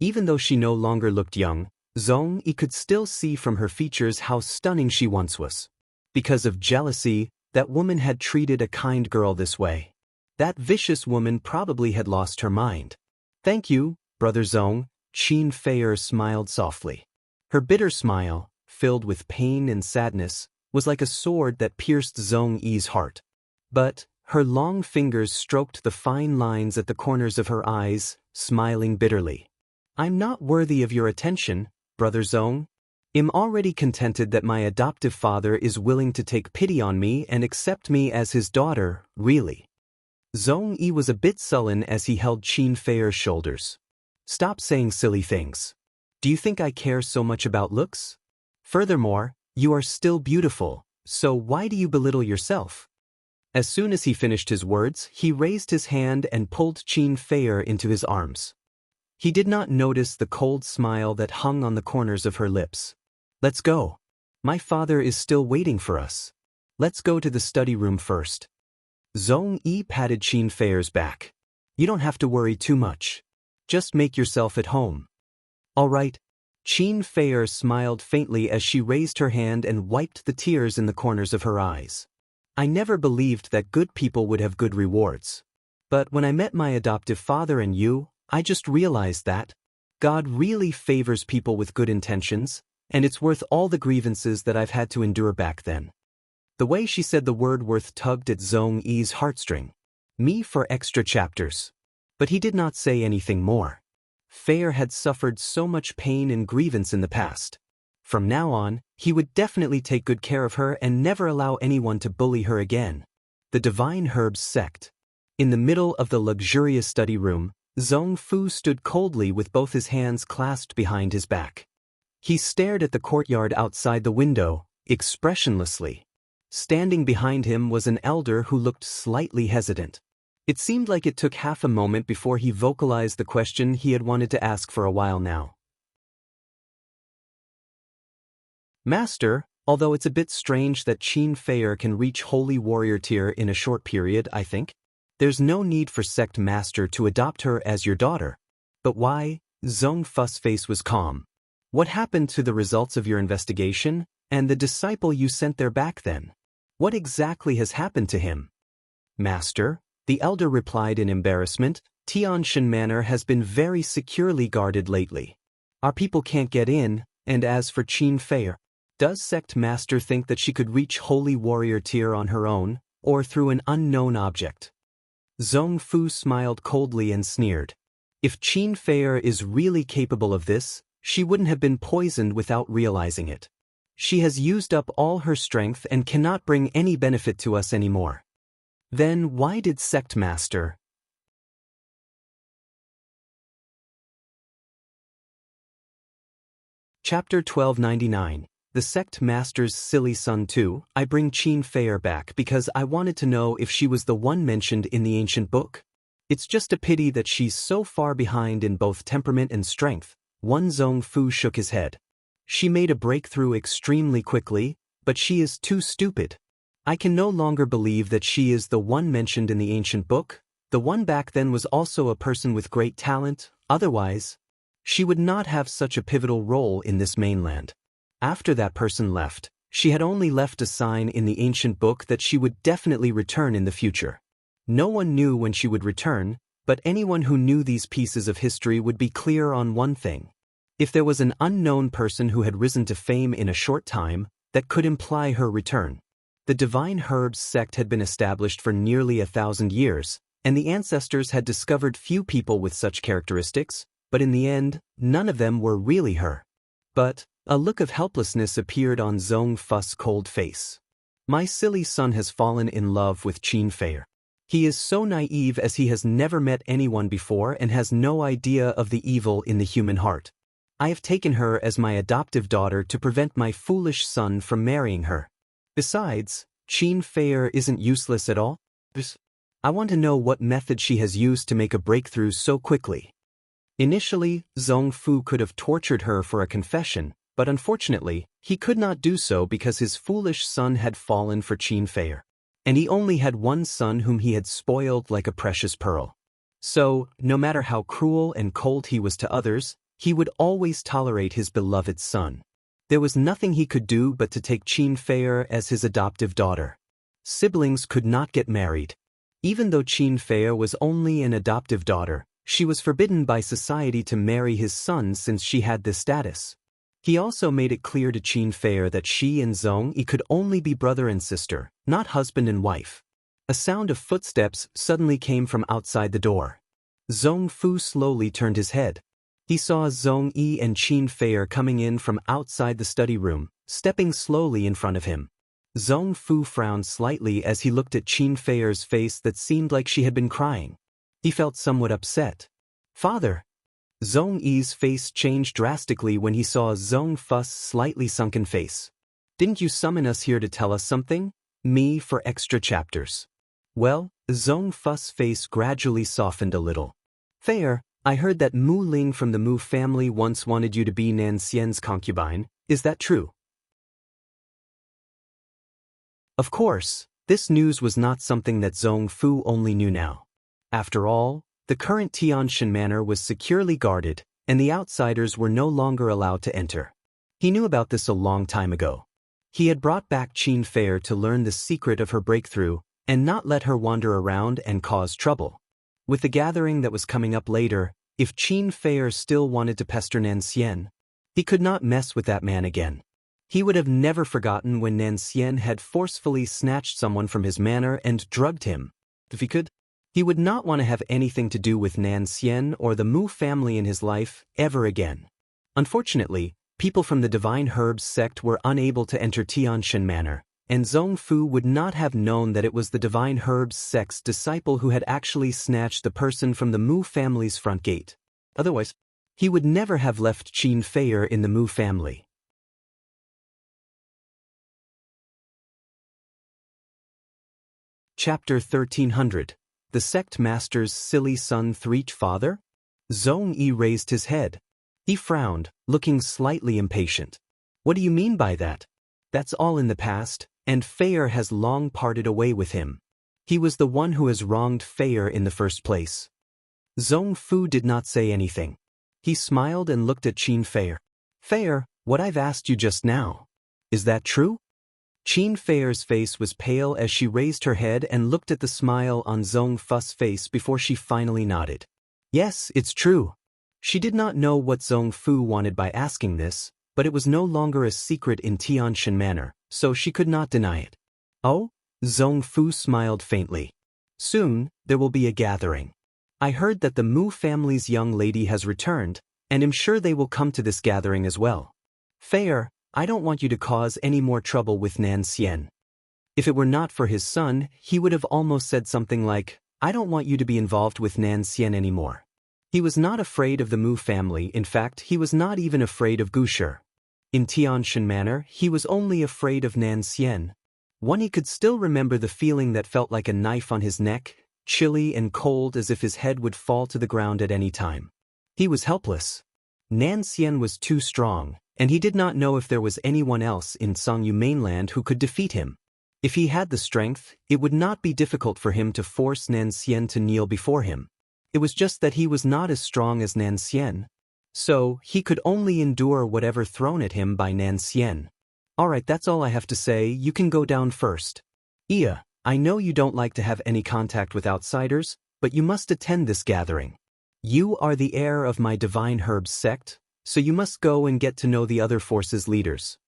Even though she no longer looked young, Zhongyi could still see from her features how stunning she once was. Because of jealousy, that woman had treated a kind girl this way. That vicious woman probably had lost her mind. Thank you, Brother Zong, Qin Fei smiled softly. Her bitter smile, filled with pain and sadness, was like a sword that pierced Zhongyi's heart. But her long fingers stroked the fine lines at the corners of her eyes, smiling bitterly. I'm not worthy of your attention, Brother Zong. I'm already contented that my adoptive father is willing to take pity on me and accept me as his daughter, really. Zhongyi was a bit sullen as he held Qin Fei's shoulders. Stop saying silly things. Do you think I care so much about looks? Furthermore, you are still beautiful, so why do you belittle yourself? As soon as he finished his words, he raised his hand and pulled Qin Fei into his arms. He did not notice the cold smile that hung on the corners of her lips. Let's go. My father is still waiting for us. Let's go to the study room first. Zhongyi patted Qin Fei's back. You don't have to worry too much. Just make yourself at home. All right. Qin Fei smiled faintly as she raised her hand and wiped the tears in the corners of her eyes. I never believed that good people would have good rewards. But when I met my adoptive father and you, I just realized that God really favors people with good intentions, and it's worth all the grievances that I've had to endure back then. The way she said the word worth tugged at Zhong Yi's heartstring. Me for extra chapters. But he did not say anything more. Fair had suffered so much pain and grievance in the past. From now on, he would definitely take good care of her and never allow anyone to bully her again. The Divine Herbs Sect. In the middle of the luxurious study room, Zhong Fu stood coldly with both his hands clasped behind his back. He stared at the courtyard outside the window, expressionlessly. Standing behind him was an elder who looked slightly hesitant. It seemed like it took half a moment before he vocalized the question he had wanted to ask for a while now. Master, although it's a bit strange that Qin Feier can reach Holy Warrior tier in a short period, I think. There's no need for Sect Master to adopt her as your daughter. But why? Zhong Fu's face was calm. What happened to the results of your investigation, and the disciple you sent there back then? What exactly has happened to him? Master, the elder replied in embarrassment, Tianshan Manor has been very securely guarded lately. Our people can't get in, and as for Qin Feier, does Sect Master think that she could reach Holy Warrior tier on her own, or through an unknown object? Zhong Fu smiled coldly and sneered. If Qin Feier is really capable of this, she wouldn't have been poisoned without realizing it. She has used up all her strength and cannot bring any benefit to us anymore. Then why did Sect Master? Chapter 1299. The Sect Master's silly son too. I bring Qin Feier back because I wanted to know if she was the one mentioned in the ancient book. It's just a pity that she's so far behind in both temperament and strength. One Zhong Fu shook his head. She made a breakthrough extremely quickly, but she is too stupid. I can no longer believe that she is the one mentioned in the ancient book. The one back then was also a person with great talent, otherwise, she would not have such a pivotal role in this mainland. After that person left, she had only left a sign in the ancient book that she would definitely return in the future. No one knew when she would return, but anyone who knew these pieces of history would be clear on one thing. If there was an unknown person who had risen to fame in a short time, that could imply her return. The Divine Herbs Sect had been established for nearly 1,000 years, and the ancestors had discovered few people with such characteristics, but in the end, none of them were really her. But a look of helplessness appeared on Zhong Fu's cold face. My silly son has fallen in love with Qin Feier. He is so naive as he has never met anyone before and has no idea of the evil in the human heart. I have taken her as my adoptive daughter to prevent my foolish son from marrying her. Besides, Qin Feier isn't useless at all. I want to know what method she has used to make a breakthrough so quickly. Initially, Zhong Fu could have tortured her for a confession, but unfortunately, he could not do so because his foolish son had fallen for Qin Feier. And he only had one son whom he had spoiled like a precious pearl. So, no matter how cruel and cold he was to others, he would always tolerate his beloved son. There was nothing he could do but to take Qin Feier as his adoptive daughter. Siblings could not get married. Even though Qin Feier was only an adoptive daughter, she was forbidden by society to marry his son since she had this status. He also made it clear to Qin Feier that she and Zhong Yi could only be brother and sister, not husband and wife. A sound of footsteps suddenly came from outside the door. Zhong Fu slowly turned his head. He saw Zhong Yi and Qin Feier coming in from outside the study room, stepping slowly in front of him. Zhong Fu frowned slightly as he looked at Qin Feier's face that seemed like she had been crying. He felt somewhat upset. Father! Zhong Yi's face changed drastically when he saw Zhong Fu's slightly sunken face. Didn't you summon us here to tell us something? Me for extra chapters. Well, Zhong Fu's face gradually softened a little. Feier, I heard that Mu Ling from the Mu family once wanted you to be Nan Xian's concubine. Is that true? Of course, this news was not something that Zhong Fu only knew now. After all, the current Tianshan Manor was securely guarded, and the outsiders were no longer allowed to enter. He knew about this a long time ago. He had brought back Qin Fair to learn the secret of her breakthrough and not let her wander around and cause trouble. With the gathering that was coming up later, if Qin Fair still wanted to pester Nansien, he could not mess with that man again. He would have never forgotten when Nansien had forcefully snatched someone from his manor and drugged him. If he could, he would not want to have anything to do with Nansien or the Mu family in his life ever again. Unfortunately, people from the Divine Herbs sect were unable to enter Tianshan Manor, and Zhong Fu would not have known that it was the Divine Herbs sect's disciple who had actually snatched the person from the Mu family's front gate. Otherwise, he would never have left Qin Fair in the Mu family. Chapter 1300. The Sect Master's Silly Son Threech Father? Zhong Yi raised his head. He frowned, looking slightly impatient. What do you mean by that? That's all in the past, and Fair has long parted away with him. He was the one who has wronged Fair in the first place. Zhong Fu did not say anything. He smiled and looked at Qin Fair. Fair, what I've asked you just now. Is that true? Qin Fair's face was pale as she raised her head and looked at the smile on Zhong Fu's face before she finally nodded. Yes, it's true. She did not know what Zhong Fu wanted by asking this, but it was no longer a secret in Tianshan Manor, so she could not deny it. Oh? Zhong Fu smiled faintly. Soon, there will be a gathering. I heard that the Mu family's young lady has returned, and am sure they will come to this gathering as well. Fair, I don't want you to cause any more trouble with Nansien. If it were not for his son, he would have almost said something like, I don't want you to be involved with Nansien anymore. He was not afraid of the Mu family, in fact, he was not even afraid of Gusher. In Tianshan Manor, he was only afraid of Nansien. He could still remember the feeling that felt like a knife on his neck, chilly and cold as if his head would fall to the ground at any time. He was helpless. Nansien was too strong, and he did not know if there was anyone else in Songyu mainland who could defeat him. If he had the strength, it would not be difficult for him to force Nansien to kneel before him. It was just that he was not as strong as Nansien. So, he could only endure whatever thrown at him by Nansien. Alright, that's all I have to say, you can go down first. Iya, I know you don't like to have any contact with outsiders, but you must attend this gathering. You are the heir of my Divine Herbs sect, so you must go and get to know the other forces' leaders.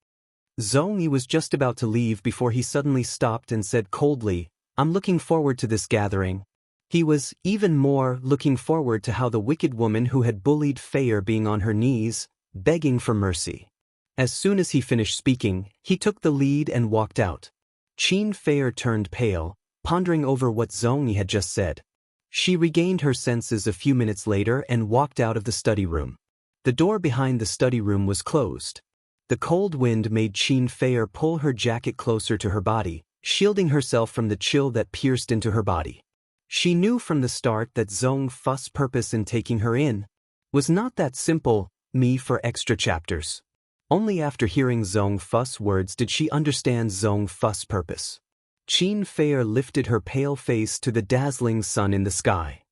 Zhong Yi was just about to leave before he suddenly stopped and said coldly, I'm looking forward to this gathering. He was even more looking forward to how the wicked woman who had bullied Fair being on her knees, begging for mercy. As soon as he finished speaking, he took the lead and walked out. Qin Fair turned pale, pondering over what Zhong Yi had just said. She regained her senses a few minutes later and walked out of the study room. The door behind the study room was closed. The cold wind made Qin Fair pull her jacket closer to her body, shielding herself from the chill that pierced into her body. She knew from the start that Zhong Fu's purpose in taking her in was not that simple, me for extra chapters. Only after hearing Zhong Fu's words did she understand Zhong Fu's purpose. Qin Fair lifted her pale face to the dazzling sun in the sky.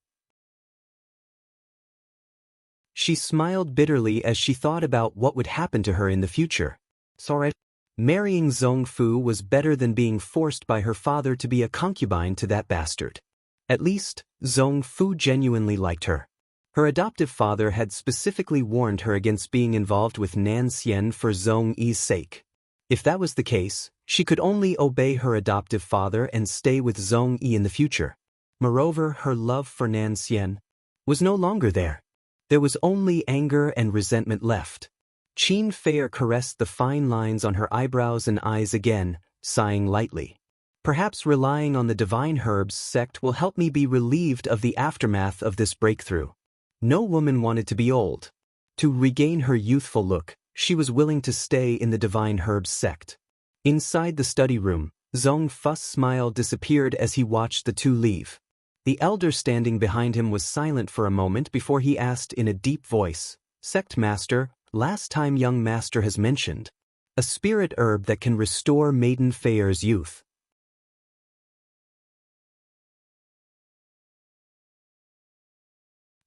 She smiled bitterly as she thought about what would happen to her in the future. Sorry, marrying Zhong Fu was better than being forced by her father to be a concubine to that bastard. At least, Zhong Fu genuinely liked her. Her adoptive father had specifically warned her against being involved with Nansien for Zhong Yi's sake. If that was the case, she could only obey her adoptive father and stay with Zhong Yi in the future. Moreover, her love for Nansien was no longer there. There was only anger and resentment left. Qin Fair caressed the fine lines on her eyebrows and eyes again, sighing lightly. Perhaps relying on the Divine Herbs sect will help me be relieved of the aftermath of this breakthrough. No woman wanted to be old. To regain her youthful look, she was willing to stay in the Divine Herbs sect. Inside the study room, Zhong Fu's smile disappeared as he watched the two leave. The elder standing behind him was silent for a moment before he asked in a deep voice, Sect Master, last time young master has mentioned a spirit herb that can restore Maiden Fair's youth.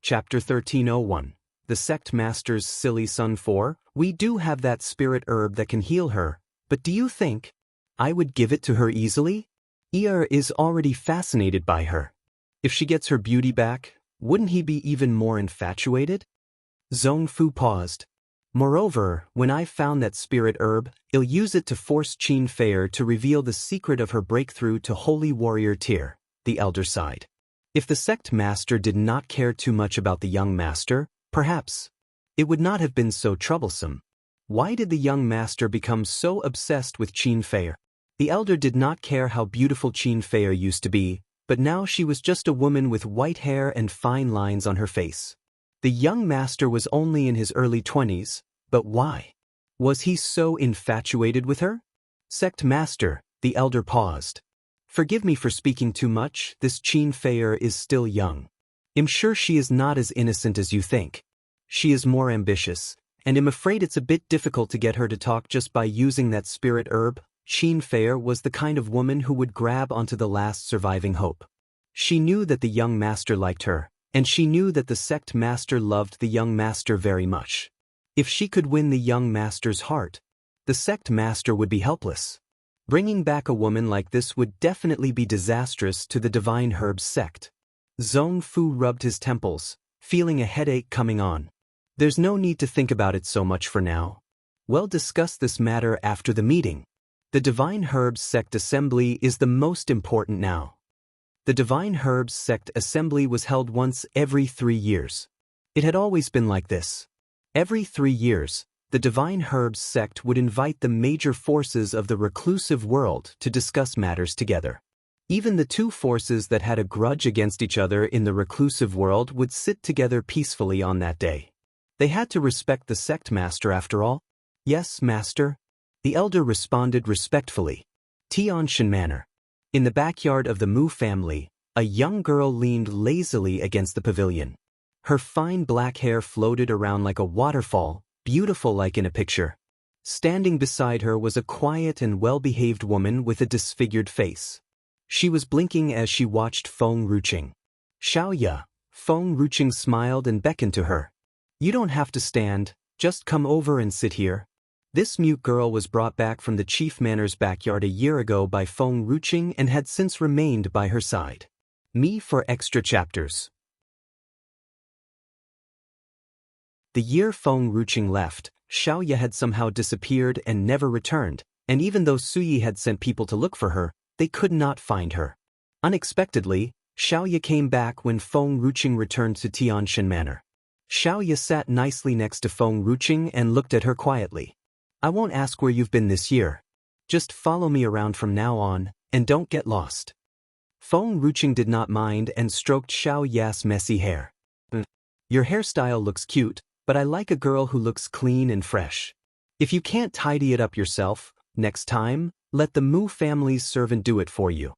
Chapter 1301. The Sect Master's Silly Son 4. We do have that spirit herb that can heal her, But do you think I would give it to her easily? Er is already fascinated by her. If she gets her beauty back, wouldn't he be even more infatuated? Zhong Fu paused. Moreover, when I found that spirit herb, I'll use it to force Qin Fei to reveal the secret of her breakthrough to Holy Warrior tier, the elder sighed. If the sect master did not care too much about the young master, perhaps it would not have been so troublesome. Why did the young master become so obsessed with Qin Fei? The elder did not care how beautiful Qin Fei used to be, but now she was just a woman with white hair and fine lines on her face. The young master was only in his early 20s, but why? Was he so infatuated with her? Sect master, the elder paused. Forgive me for speaking too much, this Qin Fei is still young. I'm sure she is not as innocent as you think. She is more ambitious, and I'm afraid it's a bit difficult to get her to talk just by using that spirit herb. Qin Fei was the kind of woman who would grab onto the last surviving hope. She knew that the young master liked her, and she knew that the sect master loved the young master very much. If she could win the young master's heart, the sect master would be helpless. Bringing back a woman like this would definitely be disastrous to the Divine Herbs sect. Zhong Fu rubbed his temples, feeling a headache coming on. There's no need to think about it so much for now. We'll discuss this matter after the meeting. The Divine Herbs sect assembly is the most important now. The Divine Herbs sect assembly was held once every 3 years. It had always been like this. Every 3 years, the Divine Herbs sect would invite the major forces of the reclusive world to discuss matters together. Even the two forces that had a grudge against each other in the reclusive world would sit together peacefully on that day. They had to respect the sect master after all. Yes, master. The elder responded respectfully. Tianshan Manor. In the backyard of the Mu family, a young girl leaned lazily against the pavilion. Her fine black hair floated around like a waterfall, beautiful like in a picture. Standing beside her was a quiet and well-behaved woman with a disfigured face. She was blinking as she watched Feng Ruqing. Xiaoya. Feng Ruqing smiled and beckoned to her. You don't have to stand, just come over and sit here. This mute girl was brought back from the chief manor's backyard a year ago by Feng Ruqing and had since remained by her side. Me for extra chapters. The year Feng Ruqing left, Xiaoya had somehow disappeared and never returned, and even though Suyi had sent people to look for her, they could not find her. Unexpectedly, Xiaoya came back when Feng Ruqing returned to Tianshan Manor. Xiaoya sat nicely next to Feng Ruqing and looked at her quietly. I won't ask where you've been this year. Just follow me around from now on, and don't get lost. Feng Ruqing did not mind and stroked Xiaoya's messy hair. Your hairstyle looks cute, but I like a girl who looks clean and fresh. If you can't tidy it up yourself, next time, let the Mu family's servant do it for you.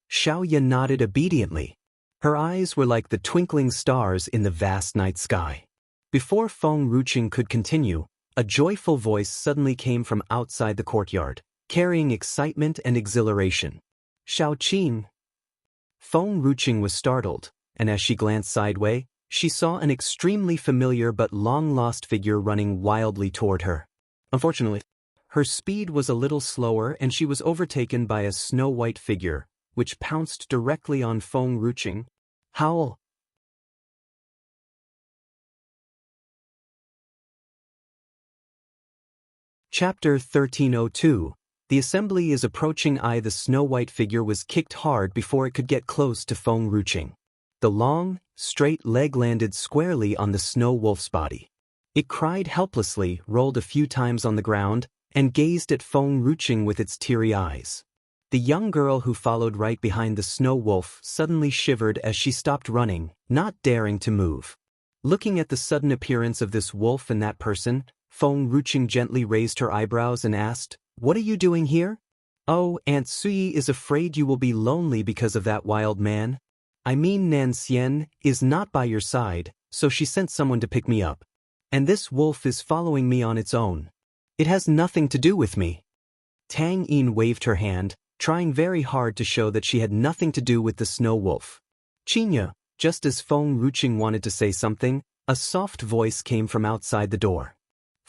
Xiaoya nodded obediently. Her eyes were like the twinkling stars in the vast night sky. Before Feng Ruqing could continue, a joyful voice suddenly came from outside the courtyard, carrying excitement and exhilaration. Xiaoqing. Feng Ruqing was startled, and as she glanced sideways, she saw an extremely familiar but long-lost figure running wildly toward her. Unfortunately, her speed was a little slower and she was overtaken by a snow-white figure, which pounced directly on Feng Ruqing. Howl! Chapter 1302. The assembly is approaching. The snow-white figure was kicked hard before it could get close to Feng Ruqing. The long, straight leg landed squarely on the snow wolf's body. It cried helplessly, rolled a few times on the ground, and gazed at Feng Ruqing with its teary eyes. The young girl who followed right behind the snow wolf suddenly shivered as she stopped running, not daring to move. Looking at the sudden appearance of this wolf and that person, Feng Ruqing gently raised her eyebrows and asked, "What are you doing here?" "Oh, Aunt Suyi is afraid you will be lonely because of that wild man. I mean Nan Xian is not by your side, so she sent someone to pick me up. And this wolf is following me on its own. It has nothing to do with me." Tang Yin waved her hand, trying very hard to show that she had nothing to do with the snow wolf. "Qinya," just as Feng Ruqing wanted to say something, a soft voice came from outside the door.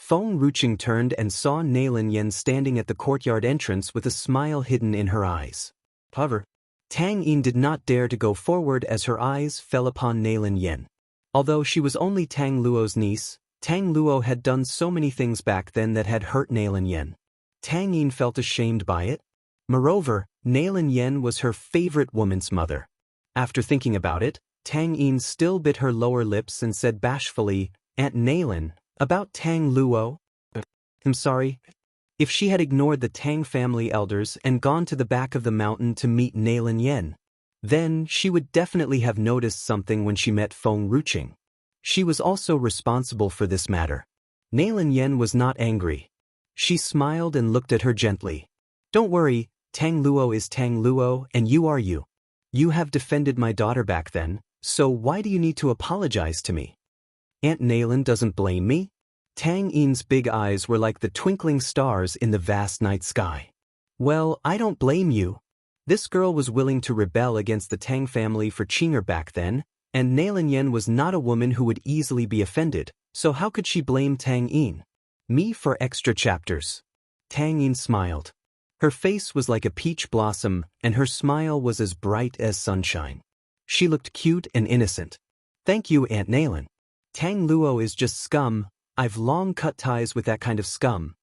Feng Ruching turned and saw Nailin Yen standing at the courtyard entrance with a smile hidden in her eyes. However, Tang Yin did not dare to go forward as her eyes fell upon Nailin Yen. Although she was only Tang Luo's niece, Tang Luo had done so many things back then that had hurt Nailin Yen. Tang Yin felt ashamed by it. Moreover, Nailin Yen was her favorite woman's mother. After thinking about it, Tang Yin still bit her lower lips and said bashfully, "Aunt Nailin, about Tang Luo? I'm sorry." If she had ignored the Tang family elders and gone to the back of the mountain to meet Nailin Yen, then she would definitely have noticed something when she met Feng Ruching. She was also responsible for this matter. Nailin Yen was not angry. She smiled and looked at her gently. "Don't worry, Tang Luo is Tang Luo and you are you. You have defended my daughter back then, so why do you need to apologize to me? Aunt Nailin doesn't blame me?" Tang Yin's big eyes were like the twinkling stars in the vast night sky. "Well, I don't blame you. This girl was willing to rebel against the Tang family for Qing'er back then, and Nailin Yen was not a woman who would easily be offended, so how could she blame Tang Yin? Me for extra chapters." Tang Yin smiled. Her face was like a peach blossom, and her smile was as bright as sunshine. She looked cute and innocent. "Thank you, Aunt Nailin. Tang Luo is just scum. I've long cut ties with that kind of scum."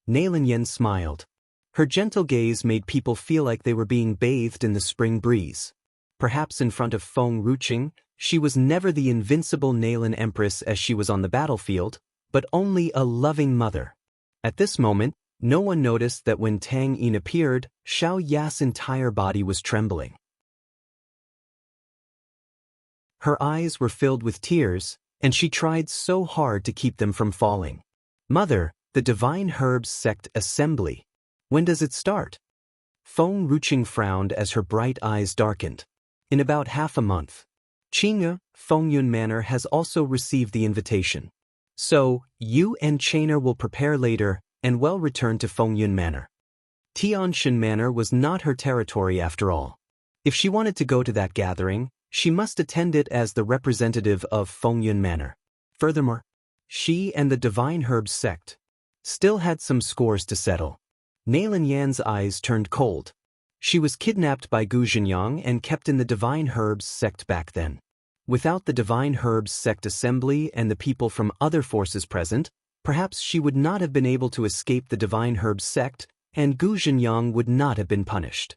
Nailin Yen smiled. Her gentle gaze made people feel like they were being bathed in the spring breeze. Perhaps in front of Feng Ruching, she was never the invincible Nailin Empress as she was on the battlefield, but only a loving mother. At this moment, no one noticed that when Tang Yin appeared, Xiao Ya's entire body was trembling. Her eyes were filled with tears, and she tried so hard to keep them from falling. "Mother, the Divine Herbs Sect Assembly. When does it start?" Feng Ruching frowned as her bright eyes darkened. "In about half a month. Qing'er, Fengyun Manor has also received the invitation. So, you and Chainer will prepare later and well return to Fengyun Manor." Tianshan Manor was not her territory after all. If she wanted to go to that gathering, she must attend it as the representative of Fengyun Manor. Furthermore, she and the Divine Herbs Sect still had some scores to settle. Nailin Yan's eyes turned cold. She was kidnapped by Gu Zhenyang and kept in the Divine Herbs Sect back then. Without the Divine Herbs Sect Assembly and the people from other forces present, perhaps she would not have been able to escape the Divine Herbs Sect, and Gu Zhenyang would not have been punished.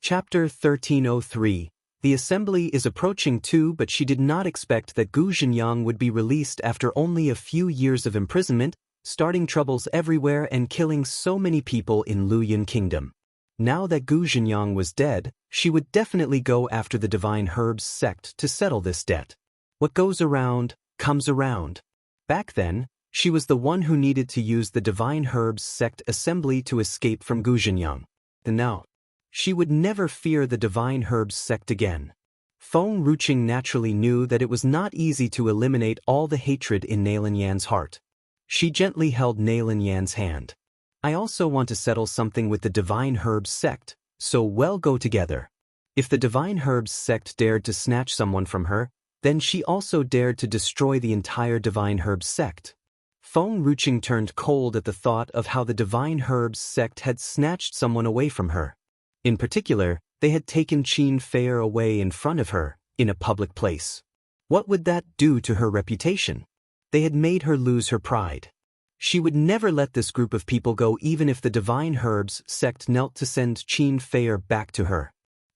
Chapter 1303. The assembly is approaching too, but she did not expect that Gu Zhenyang would be released after only a few years of imprisonment, starting troubles everywhere and killing so many people in Luoyuan Kingdom. Now that Gu Zhenyang was dead, she would definitely go after the Divine Herbs Sect to settle this debt. What goes around, comes around. Back then, she was the one who needed to use the Divine Herbs Sect Assembly to escape from Gu Zhenyang. And now, she would never fear the Divine Herbs Sect again. Feng Ruching naturally knew that it was not easy to eliminate all the hatred in Nailin Yan's heart. She gently held Nailin Yan's hand. "I also want to settle something with the Divine Herbs Sect, so we'll go together." If the Divine Herbs Sect dared to snatch someone from her, then she also dared to destroy the entire Divine Herbs Sect. Feng Ruching turned cold at the thought of how the Divine Herbs Sect had snatched someone away from her. In particular, they had taken Qin Fei'er away in front of her, in a public place. What would that do to her reputation? They had made her lose her pride. She would never let this group of people go even if the Divine Herbs Sect knelt to send Qin Fei'er back to her.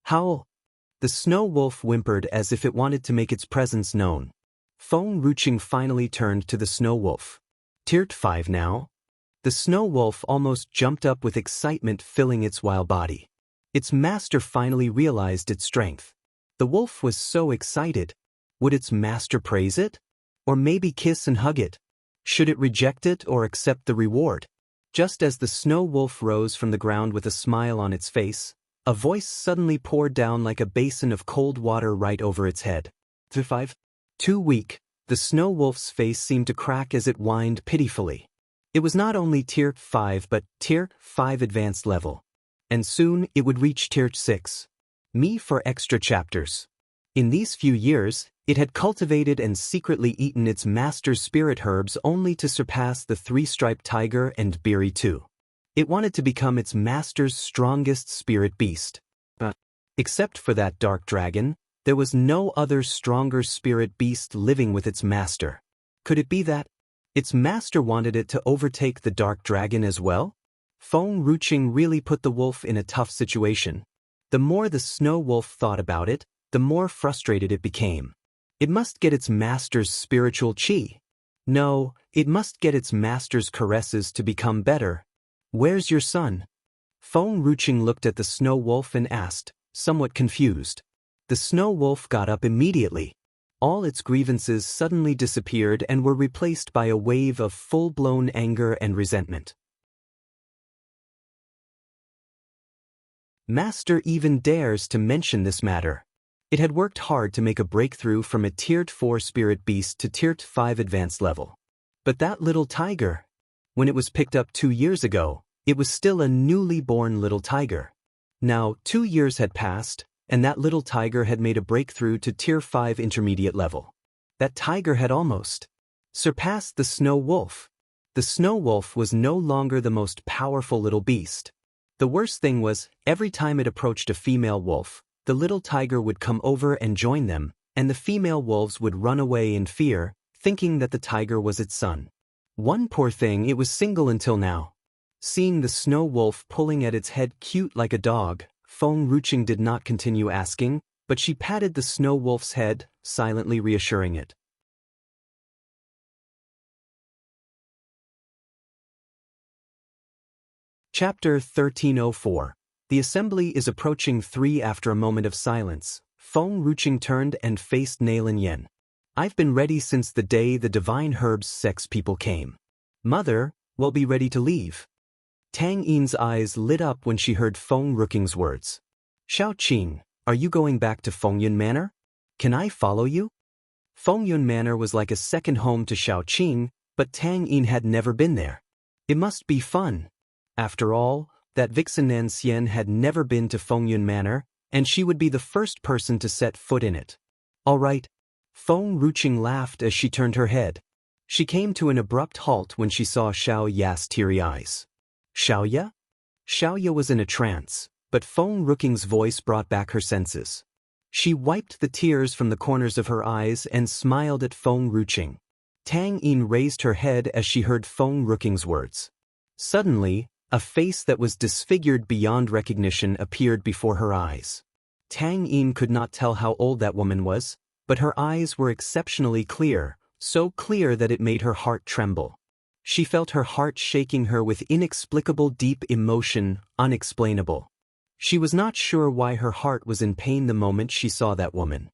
"Howl!" The snow wolf whimpered as if it wanted to make its presence known. Feng Ruching finally turned to the snow wolf. "Tier 5 now?" The snow wolf almost jumped up with excitement filling its wild body. Its master finally realized its strength. The wolf was so excited. Would its master praise it? Or maybe kiss and hug it? Should it reject it or accept the reward? Just as the snow wolf rose from the ground with a smile on its face, a voice suddenly poured down like a basin of cold water right over its head. Tier 5? Too weak. The snow wolf's face seemed to crack as it whined pitifully. It was not only Tier 5 but Tier 5 advanced level. And soon it would reach Tier 6. Me for extra chapters. In these few years, it had cultivated and secretly eaten its master's spirit herbs only to surpass the three-striped tiger and Biri too. It wanted to become its master's strongest spirit beast. But, except for that dark dragon, there was no other stronger spirit beast living with its master. Could it be that its master wanted it to overtake the dark dragon as well? Feng Ruqing really put the wolf in a tough situation. The more the snow wolf thought about it, the more frustrated it became. It must get its master's spiritual qi. No, it must get its master's caresses to become better. Where's your son? Feng Ruqing looked at the snow wolf and asked, somewhat confused. The snow wolf got up immediately. All its grievances suddenly disappeared and were replaced by a wave of full-blown anger and resentment. Master even dares to mention this matter. It had worked hard to make a breakthrough from a Tier 4 spirit beast to Tier 5 advanced level. But that little tiger, when it was picked up 2 years ago, it was still a newly born little tiger. Now, 2 years had passed, and that little tiger had made a breakthrough to Tier 5 intermediate level. That tiger had almost surpassed the snow wolf. The snow wolf was no longer the most powerful little beast. The worst thing was, every time it approached a female wolf, the little tiger would come over and join them, and the female wolves would run away in fear, thinking that the tiger was its son. One poor thing, it was single until now. Seeing the snow wolf pulling at its head cute like a dog, Feng Ruqing did not continue asking, but she patted the snow wolf's head, silently reassuring it. Chapter 1304. The assembly is approaching 3. After a moment of silence, Feng Ruqing turned and faced Nailin Yen. I've been ready since the day the divine herbs sex people came. Mother, we'll be ready to leave. Tang Yin's eyes lit up when she heard Feng Ruqing's words. Xiao Qing, are you going back to Fengyun Manor? Can I follow you? Fengyun Manor was like a second home to Xiao Qing, but Tang Yin had never been there. It must be fun. After all, that vixen Nan Xian had never been to Fengyun Manor, and she would be the first person to set foot in it. All right. Feng Ruqing laughed as she turned her head. She came to an abrupt halt when she saw Xiao Ya's teary eyes. Xiaoya? Xiaoya was in a trance, but Feng Ruqing's voice brought back her senses. She wiped the tears from the corners of her eyes and smiled at Feng Ruqing. Tang Yin raised her head as she heard Feng Ruqing's words. Suddenly, a face that was disfigured beyond recognition appeared before her eyes. Tang Yin could not tell how old that woman was, but her eyes were exceptionally clear, so clear that it made her heart tremble. She felt her heart shaking her with inexplicable deep emotion, unexplainable. She was not sure why her heart was in pain the moment she saw that woman.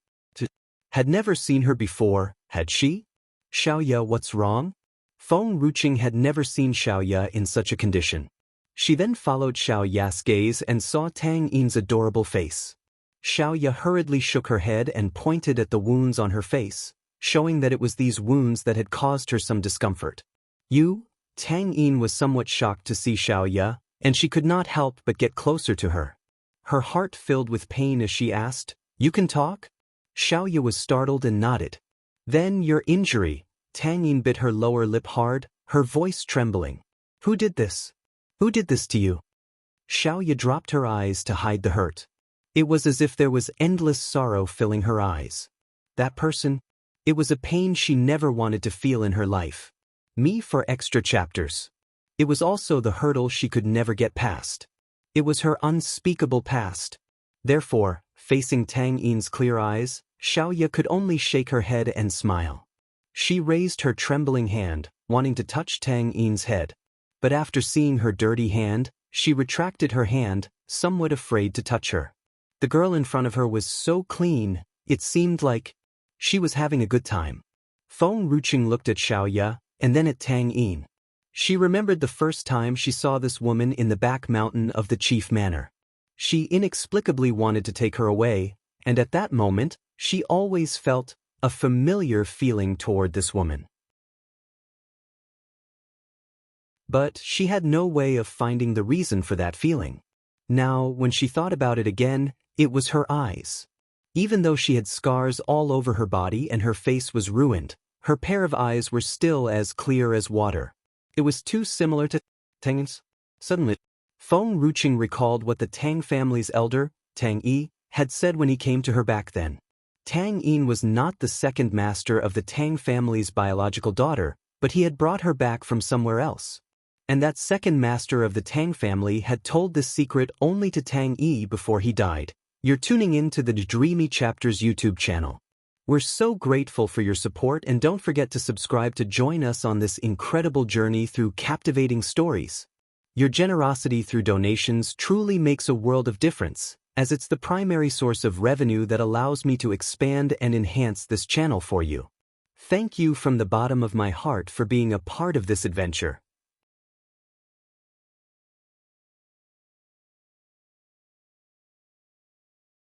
Had never seen her before, had she? Xiaoya, what's wrong? Feng Ruqing had never seen Xiaoya in such a condition. She then followed Xiaoya's gaze and saw Tang Yin's adorable face. Xiaoya hurriedly shook her head and pointed at the wounds on her face, showing that it was these wounds that had caused her some discomfort. You? Tang Yin was somewhat shocked to see Xiaoya, and she could not help but get closer to her. Her heart filled with pain as she asked, You can talk? Xiaoya was startled and nodded. Then your injury. Tang Yin bit her lower lip hard, her voice trembling. Who did this? Who did this to you? Xiaoya dropped her eyes to hide the hurt. It was as if there was endless sorrow filling her eyes. That person? It was a pain she never wanted to feel in her life. Me for extra chapters. It was also the hurdle she could never get past. It was her unspeakable past. Therefore, facing Tang Yin's clear eyes, Xiaoya could only shake her head and smile. She raised her trembling hand, wanting to touch Tang Yin's head. But after seeing her dirty hand, she retracted her hand, somewhat afraid to touch her. The girl in front of her was so clean, it seemed like she was having a good time. Feng Ruqing looked at Xiaoya, and then at Tang Yin. She remembered the first time she saw this woman in the back mountain of the chief manor. She inexplicably wanted to take her away, and at that moment, she always felt a familiar feeling toward this woman. But she had no way of finding the reason for that feeling. Now, when she thought about it again, it was her eyes. Even though she had scars all over her body and her face was ruined, her pair of eyes were still as clear as water. It was too similar to Tang's. Suddenly, Feng Ruqing recalled what the Tang family's elder, Tang Yi, had said when he came to her back then. Tang Yin was not the second master of the Tang family's biological daughter, but he had brought her back from somewhere else. And that second master of the Tang family had told this secret only to Tang Yi before he died. You're tuning in to the Dreamy Chapters YouTube channel. We're so grateful for your support, and don't forget to subscribe to join us on this incredible journey through captivating stories. Your generosity through donations truly makes a world of difference, as it's the primary source of revenue that allows me to expand and enhance this channel for you. Thank you from the bottom of my heart for being a part of this adventure.